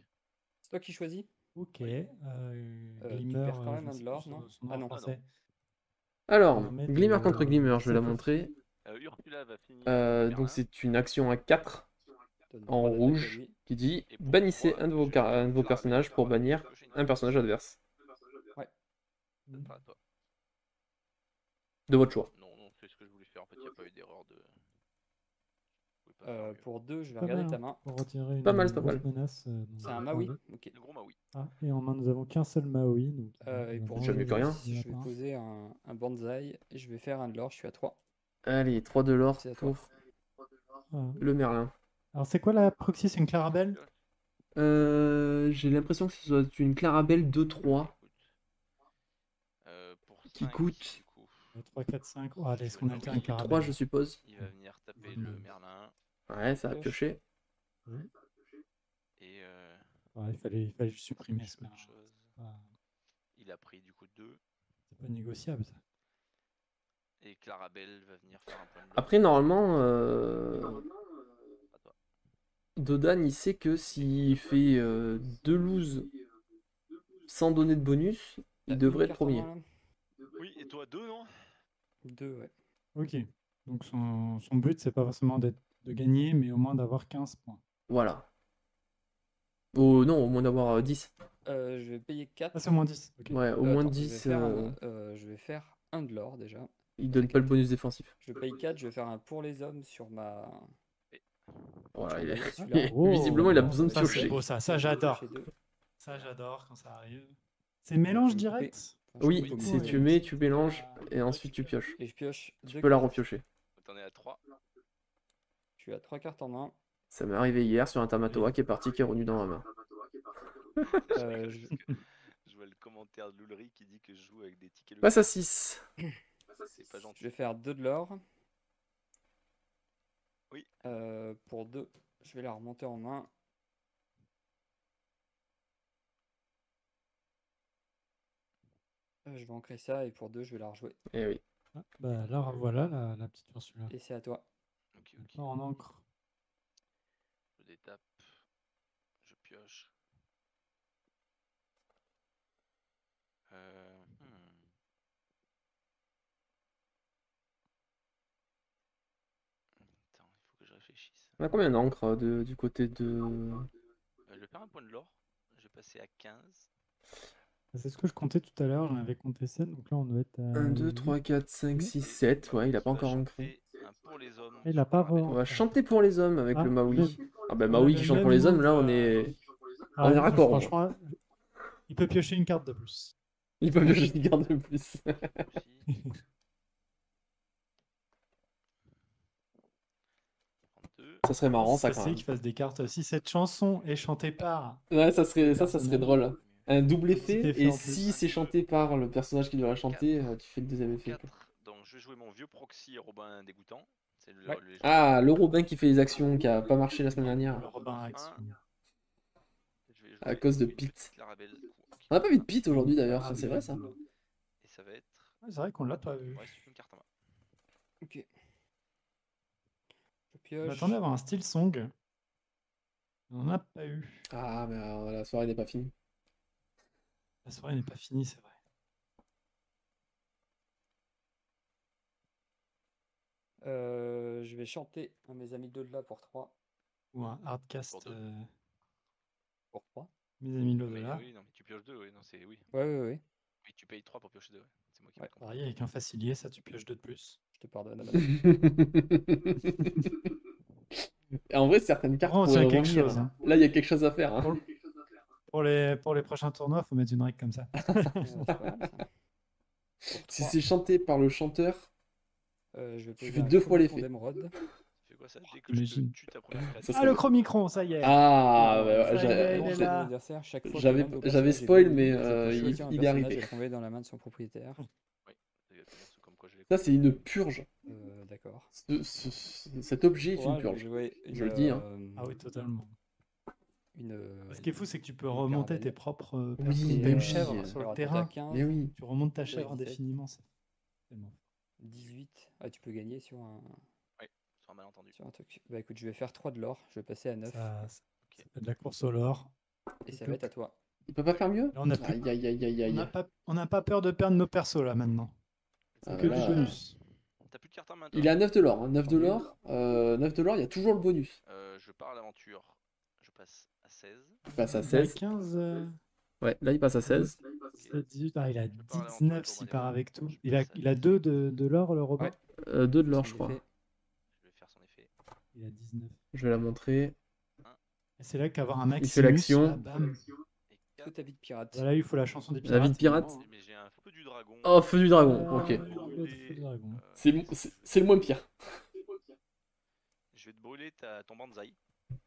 C'est toi qui choisis. Ok. tu Glimmer, perds quand même je un sais de l'or, plus non son nom Ah non. français. Alors, Permet Glimmer de- contre Glimmer, je vais la c'est montrer. Ursula va finir. Merlin. Donc c'est une action à 4 Donne en trois d'attaque à rouge lui. qui dit Et pour bannissez trois, un de vos, je vais un de vos Clarabelle, personnages pour Clarabelle, bannir piocher une un personnage adverse. Ça sera à toi. De votre choix. Non, non, c'est ce que je voulais faire. En fait, il n'y a pas eu d'erreur de. Je pouvais pas faire mieux. Pour 2, je vais Pas regarder mal, ta hein, main. pour retirer une Pas mal, pas grosse mal. menace. C'est dans un le Maui. combat. Ok. Le gros Maui. Ah, et en main, nous avons qu'un seul Maui. Donc, Et on va pour manger mieux que rien. je vais lapin. poser un bonsaï. Et je vais faire un de l'or. Je suis à 3. Allez, 3 de l'or C'est à toi. pour Ah. le Merlin. Alors, c'est quoi la proxy? C'est une Clarabelle? J'ai l'impression que ce soit une Clarabelle 2-3 Pour qui 5, coûte du coup, 3, 4, 5. Oh, allez, est-ce qu'on alterne une 3, Clarabelle? je suppose. il va venir taper le Merlin. Ouais, ça a Pioche. pioché. Et Ouais, il fallait supprimer ce autre Merlin. chose. Ah, Il a pris du coup 2. c'est pas négociable, ça. Et Clarabelle va venir faire un point de l'or. Après, normalement, À toi. Dodan, il sait que s'il fait 2 loses sans donner de bonus, il devrait être premier. Oui, et toi 2, non? 2, ouais. Ok. Donc, son but, c'est pas forcément de gagner, mais au moins d'avoir 15 points. Voilà. Oh non, au moins d'avoir 10. Je vais payer 4. Ah, c'est au moins 10. Ok. Ouais, au moins Attends, 10. je vais faire un de l'or déjà. Il donne pas le bonus défensif. Je paye 4, je vais faire un pour les hommes sur ma. Voilà, sur il ma est- celui-là. Oh, Visiblement, il a besoin de ça, piocher. c'est beau, ça j'adore. Piocher 2. Ça, j'adore quand ça arrive. C'est mélange Je vais couper. direct? Oui, coupe au c'est milieu. tu mets, tu mélanges, et ensuite tu pioches. Et je pioche Tu 2 peux la cartes. repiocher. T'en es à 3. Je suis à 3 cartes en main. Ça m'est arrivé hier sur un Tamatoa qui est parti, qui est revenu dans ma main. Je- Je vois le commentaire de Lulry qui dit que je joue avec des tickets le Passe à 6. C'est pas gentil. Je vais faire 2 de l'or. Oui. Pour 2, je vais la remonter en main. Je vais ancrer ça et pour 2, je vais la rejouer. Eh oui. Ah, bah, là, voilà la petite Ursula. Et c'est à toi. Ok, ok. Maintenant, en encre. Je détape. Je pioche. Attends, il faut que je réfléchisse. On a combien d'encre du côté de... Je vais faire un point de l'or. Je vais passer à 15. C'est ce que je comptais tout à l'heure, j'en avais compté 7, donc là on doit être à 1, 2, 3, 4, 5, 6, 7. Ouais, il a pas encore ancré. Un pour les hommes. Il a pas On va chanter pour les hommes avec Ah, le Maui. le- Ah bah on Maui a qui le chante pour même les hommes, move, là on est... On est raccord. Franchement, il peut piocher une carte de plus. Il peut piocher une carte de plus. Aussi. 32. Ça serait marrant ça C'est quand même. qu'il fasse des cartes. Si cette chanson est chantée par. Ouais, ça serait drôle. Un double Petit effet, effet et en plus. si c'est chanté par le personnage qui doit la chanter, tu fais le deuxième effet. 4. Donc je vais jouer mon vieux proxy Robin dégoûtant. C'est le, Ouais. le- Ah, le Robin qui fait les actions, qui a pas marché la semaine Le dernière, Robin Action. Je vais à jouer cause de une Pete. petite Clarabelle. Ok. On n'a pas vu de Pete aujourd'hui d'ailleurs, Ah, c'est vrai ça. Et ça va être. Ouais, c'est vrai qu'on l'a pas vu. Ouais, c'est une carte en main. Ok. Je Je pioche. m'attendais à avoir un style song. On n'en a pas eu. Ah, mais la soirée n'est pas finie. La soirée n'est pas finie, c'est vrai. Je vais chanter à mes amis d'au-delà pour 3. Ou un hardcast. Pour deux. Pour 3. Mes amis de Mais l'au-delà. oui, non, mais tu pioches 2, oui, non, c'est oui. Ouais. Oui, tu payes 3 pour piocher 2. C'est moi qui Ouais. me comprends. Pareil, avec un facilier, ça tu pioches 2 de plus. Je te pardonne. Et en vrai, certaines cartes Oh, pourraient c'est quelque revenir. chose, hein. Là, il y a quelque chose à faire. Hein. Pour les prochains tournois, faut mettre une règle comme ça. C'est pas mal, ça. Pour Si 3, c'est chanté par le chanteur, je vais tu poser fais un 2 fois Chromicron l'effet. d'émeraude. Tu fais quoi ça? Dès que je J'imagine. te tue ta première créature. Ça Ah, serait- le Chromicron, ça y est. Ah, Ouais, bah, ça y est, il est Lance là. mon adversaire, chaque fois que J'avais- l'un de vos j'avais personnages est spoil, bleu, mais, je peux choisir un il est personnage arrivé. et le tomber dans la main de son propriétaire. Comme quoi je l'ai ça c'est une purge. D'accord. Cet objet est Pour une un, je vais purge. jouer Je le dis, hein. Ah oui, totalement. Une, Ce qui est fou, c'est que tu peux une remonter caravelle. tes propres Oui, persos. bah T'as une oui. chèvre sur Alors, le t'es à terrain. 15, Mais oui. Tu remontes ta Toi, chèvre 17. indéfiniment. C'est tellement. 18. Ah, tu peux gagner sur un Sur un malentendu. truc. Bah écoute, je vais faire 3 de l'or. Je vais passer à 9. Ça fait de la course au lore. Et ça va être à toi. Il peut pas faire mieux? Là, on a plus- Aïe aïe aïe aïe aïe. On n'a pas peur de perdre nos persos là maintenant. Ah, Que là, du bonus. T'as plus de cartes en main. Il est à 9 de l'or. Hein. 9 de l'or, 9 de l'or, il y a toujours le bonus. Je pars à l'aventure. Je passe à 16. Il passe à À 16. 15. Ouais, là, il passe à 16. 18, ah, il a Je peux pas aller en 19 tour s'il des part mains. avec tout. Je peux Il a, faire ça. il a 2 de l'or, le Robin. Ouais. 2 de l'or, Son je crois. effet. Je vais faire son effet. Il a 19. Je vais la montrer. Et c'est là qu'avoir un Il fait Maximus, l'action. là, bam. Et Tout 4. ta vie de pirate. Voilà, il faut la chanson des La pirates. vie de pirate. évidemment, hein. Mais j'ai un feu du dragon. Oh, feu du dragon, Ah, ok. il a le feu du dragon. C'est le moins pire. Je vais te brûler ton banzai.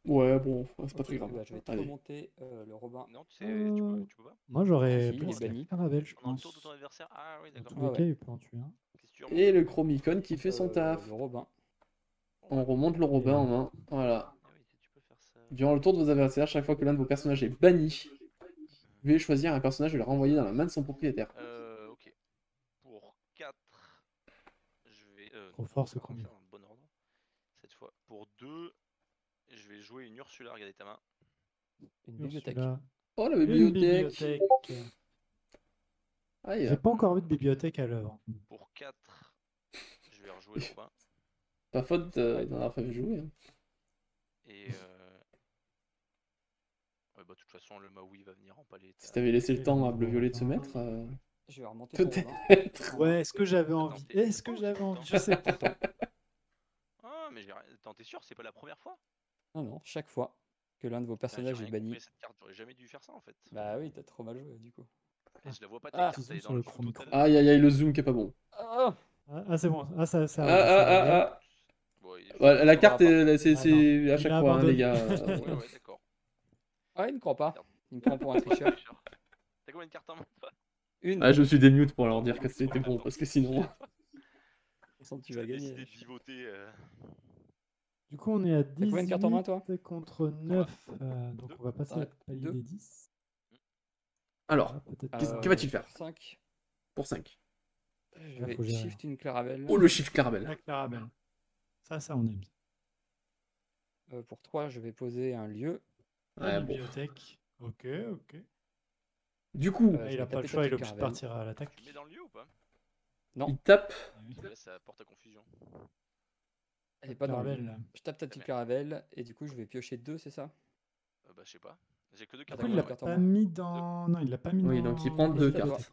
Ouais, bon, c'est pas Ok, très grave. bah, je vais te Allez. remonter le Robin. Non, tu sais, tu peux pas. Moi, j'aurais Si, il est pensé à banni. Caravelle, je Pendant le pense. tour de ton adversaire. Ah oui, Dans d'accord. tous Ah les ouais. cas, il peut en tuer un. Qu'est-ce que tu Et remontes le Chromicon qui fait son taf. Le Robin. On remonte le Robin en main. Voilà. Ah oui, tu peux faire ça. Durant le tour de vos adversaires, chaque fois que l'un de vos personnages est banni, vous pouvez choisir un personnage et le renvoyer dans la main de son propriétaire. Ok. Pour 4, je vais. Trop fort, ce on va Chromie. faire dans le bon ordre. Cette fois. Pour 2, je vais jouer une Ursula. Regardez ta main. Une bibliothèque. Ursula. Oh, la Une bibliothèque. bibliothèque. Aïe. J'ai pas encore vu de bibliothèque à l'œuvre. Pour 4, je vais rejouer le Robin. Pas faute d'en avoir fait jouer. Hein. Et. Ouais, bah, de toute façon, le Maui va venir empaler. Si t'avais laissé le temps à Bleu Violet de se Robin. mettre, Je vais remonter ton Robin. peut-être. Ouais, est-ce que j'avais envie? t'es- Est-ce que j'avais envie? Je sais pas. Ah, mais attends, t'es sûr, c'est pas la première fois? Non, non, chaque fois que l'un de vos Putain, personnages j'ai est rien banni. compris à cette carte, j'aurais jamais dû faire ça en fait. Bah oui, t'as trop mal joué du coup. Et je la vois pas ta Ah, carte, elle est sur dans le le fond Chromicon. total. Aïe aïe aïe, le zoom qui est pas bon. Ah, Ah, c'est bon. Ah, ça Ah arrive, ça ah arrive. ah ah. Bon, Ouais, la ça carte, va pas. c'est Ah, à Il chaque a fois, hein, abandonné. les gars. Ouais, ouais, d'accord. Ah, il me croit pas. Il me prend pour un tricheur. T'as combien de cartes en main toi? Une. Ah, je me suis démute pour leur dire que c'était bon, parce que sinon. Sans que tu vas T'as gagner. décidé de pivoter. Du coup, on est à T'as combien de cartes en main, toi 18 contre 9. Donc, on va passer à la Ouais, palier deux. des 10. Alors, Ah, peut-être Qu'est-ce- pas. que va-t-il faire 5. pour 5. Je Là, vais faut gérer. shift une Claravelle. Oh, le chiffre Clarabelle. La Clarabelle. Ça, on aime. Pour 3, je vais poser un lieu. La Ouais, bon. bibliothèque. Ok. Du coup, je Il a vais pas le taper choix, ta il est petite obligé de Caravelle. partir à l'attaque. Tu mets dans le lieu ou pas? Non, il tape. Oui. Parce que là, ça porte à confusion. elle est pas dans le lieu. Caravelle. Je tape ta petite Caravelle et du coup, je vais piocher 2, c'est ça? Bah, je sais pas. J'ai que deux Du cartes coup, en il main. l'a carte en pas main. mis dans. Non, il l'a pas mis Oui, dans. donc il prend les deux bibliothèques. cartes.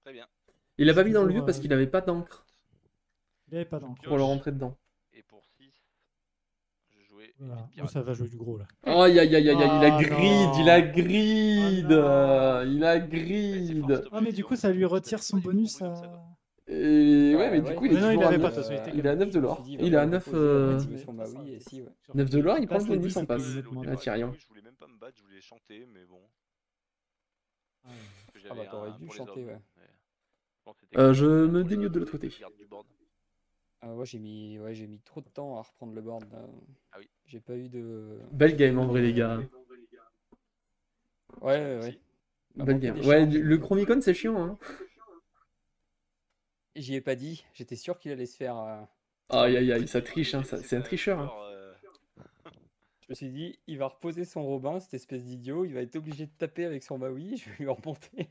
Très bien. Il l'a pas mis dans le Toujours, lieu parce qu'il avait pas d'encre Il avait pas d'encre. pour le rentrer dedans. Et pour 6, je jouais une Voilà. vie de Oh, pirate. ça va jouer du gros là. Aïe aïe aïe aïe aïe, il a Ah, grid, non. il a grid, Ah, non. il a Ouais, c'est grid. fort, cette Ah, mais du coup, ça lui retire son bonus à. Et ouais, mais du ouais. coup, il est Mais non, il toujours à avait pas 9. de possibilité Il est à 9 de Je me l'or. suis dit, Il est à 9. sur ma Wii et si, ouais. 9 de l'or, il prend le passe les bonus 10, en face. c'est que- Ah, Tyrion. Je voulais même pas me battre, je voulais chanter, mais bon. Ah, Parce que Ah bah, j'avais t'aurais un dû pour les chanter, hommes, ouais. mais bon, c'était Je pour me les démute de hommes, l'autre côté. qui gardent du board. Ouais, j'ai mis trop de temps à reprendre le board. Là. Ah oui. J'ai pas eu de. Belle game en vrai, les gars. Ouais. À Belle manquer game. d'échange, Ouais, le Chromicon, c'est chiant. Hein. J'y ai pas dit. J'étais sûr qu'il allait se faire. Aïe aïe aïe, ça triche, hein. C'est un tricheur. Hein. Je me suis dit, il va reposer son Robin, cette espèce d'idiot. Il va être obligé de taper avec son Maui. Je vais lui remonter.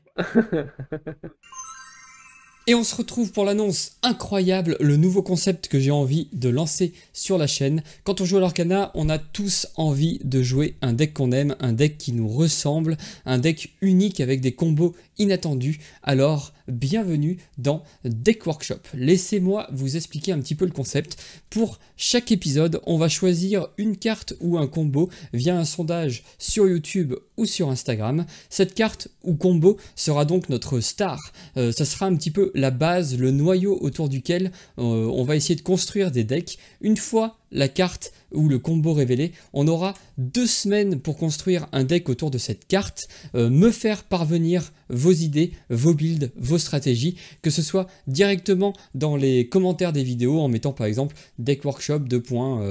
Et on se retrouve pour l'annonce incroyable, le nouveau concept que j'ai envie de lancer sur la chaîne. Quand on joue à l'Arcana, on a tous envie de jouer un deck qu'on aime, un deck qui nous ressemble, un deck unique avec des combos inattendus. Alors, bienvenue dans Deck Workshop. Laissez-moi vous expliquer un petit peu le concept. Pour chaque épisode, on va choisir une carte ou un combo via un sondage sur YouTube ou sur Instagram. Cette carte ou combo sera donc notre star. Ça sera un petit peu la base, le noyau autour duquel on va essayer de construire des decks. Une fois la carte ou le combo révélé, on aura 2 semaines pour construire un deck autour de cette carte, me faire parvenir vos idées, vos builds, vos stratégies, que ce soit directement dans les commentaires des vidéos en mettant par exemple Deck Workshop,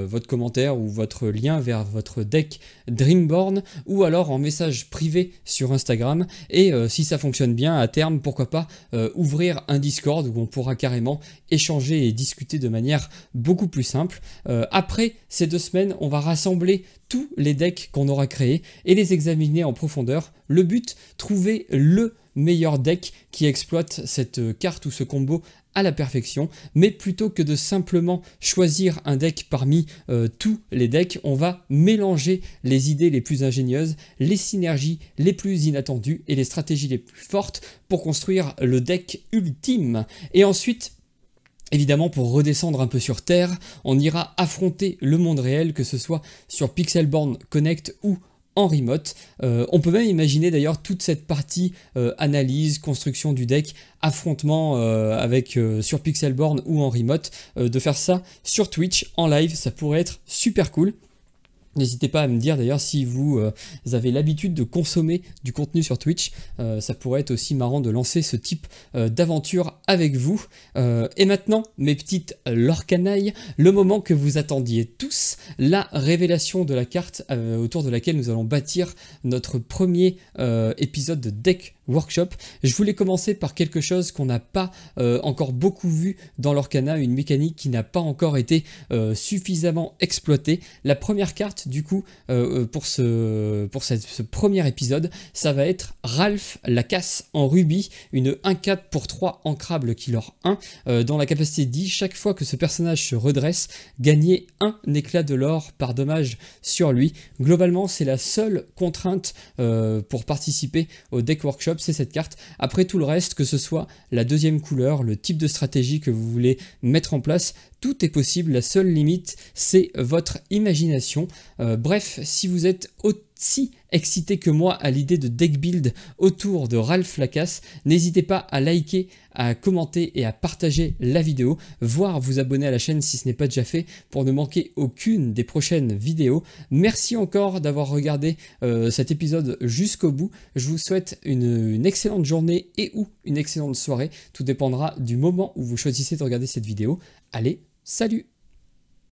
votre commentaire ou votre lien vers votre deck Dreamborn, ou alors en message privé sur Instagram, et si ça fonctionne bien à terme, pourquoi pas ouvrir un Discord où on pourra carrément échanger et discuter de manière beaucoup plus simple. Après ces 2 semaines, on va rassembler tous les decks qu'on aura créés et les examiner en profondeur. Le but, trouver le meilleurs decks qui exploitent cette carte ou ce combo à la perfection, mais plutôt que de simplement choisir un deck parmi tous les decks, on va mélanger les idées les plus ingénieuses, les synergies les plus inattendues et les stratégies les plus fortes pour construire le deck ultime. Et ensuite, évidemment, pour redescendre un peu sur Terre, on ira affronter le monde réel, que ce soit sur Pixelborn Connect ou en remote. On peut même imaginer d'ailleurs toute cette partie analyse, construction du deck, affrontement sur Pixelborn ou en remote, de faire ça sur Twitch en live, ça pourrait être super cool. N'hésitez pas à me dire d'ailleurs si vous avez l'habitude de consommer du contenu sur Twitch, ça pourrait être aussi marrant de lancer ce type d'aventure avec vous. Et maintenant, mes petites lorcanailles, le moment que vous attendiez tous, la révélation de la carte autour de laquelle nous allons bâtir notre premier épisode de Deck Workshop. Je voulais commencer par quelque chose qu'on n'a pas encore beaucoup vu dans l'Orcana, une mécanique qui n'a pas encore été suffisamment exploitée. La première carte du coup pour ce premier épisode, ça va être Ralph la casse en rubis, une 1/4 pour 3 ancrable killer 1 dans la capacité 10. Chaque fois que ce personnage se redresse, gagnez un éclat de l'or par dommage sur lui. Globalement, c'est la seule contrainte pour participer au Deck Workshop, c'est cette carte. Après tout le reste, que ce soit la deuxième couleur, le type de stratégie que vous voulez mettre en place, tout est possible. La seule limite, c'est votre imagination. Bref, si vous êtes aussi excité que moi à l'idée de deck build autour de Ralph Lacasse, n'hésitez pas à liker, à commenter et à partager la vidéo, voire vous abonner à la chaîne si ce n'est pas déjà fait pour ne manquer aucune des prochaines vidéos. Merci encore d'avoir regardé cet épisode jusqu'au bout. Je vous souhaite une excellente journée et ou une excellente soirée. Tout dépendra du moment où vous choisissez de regarder cette vidéo. Allez, salut!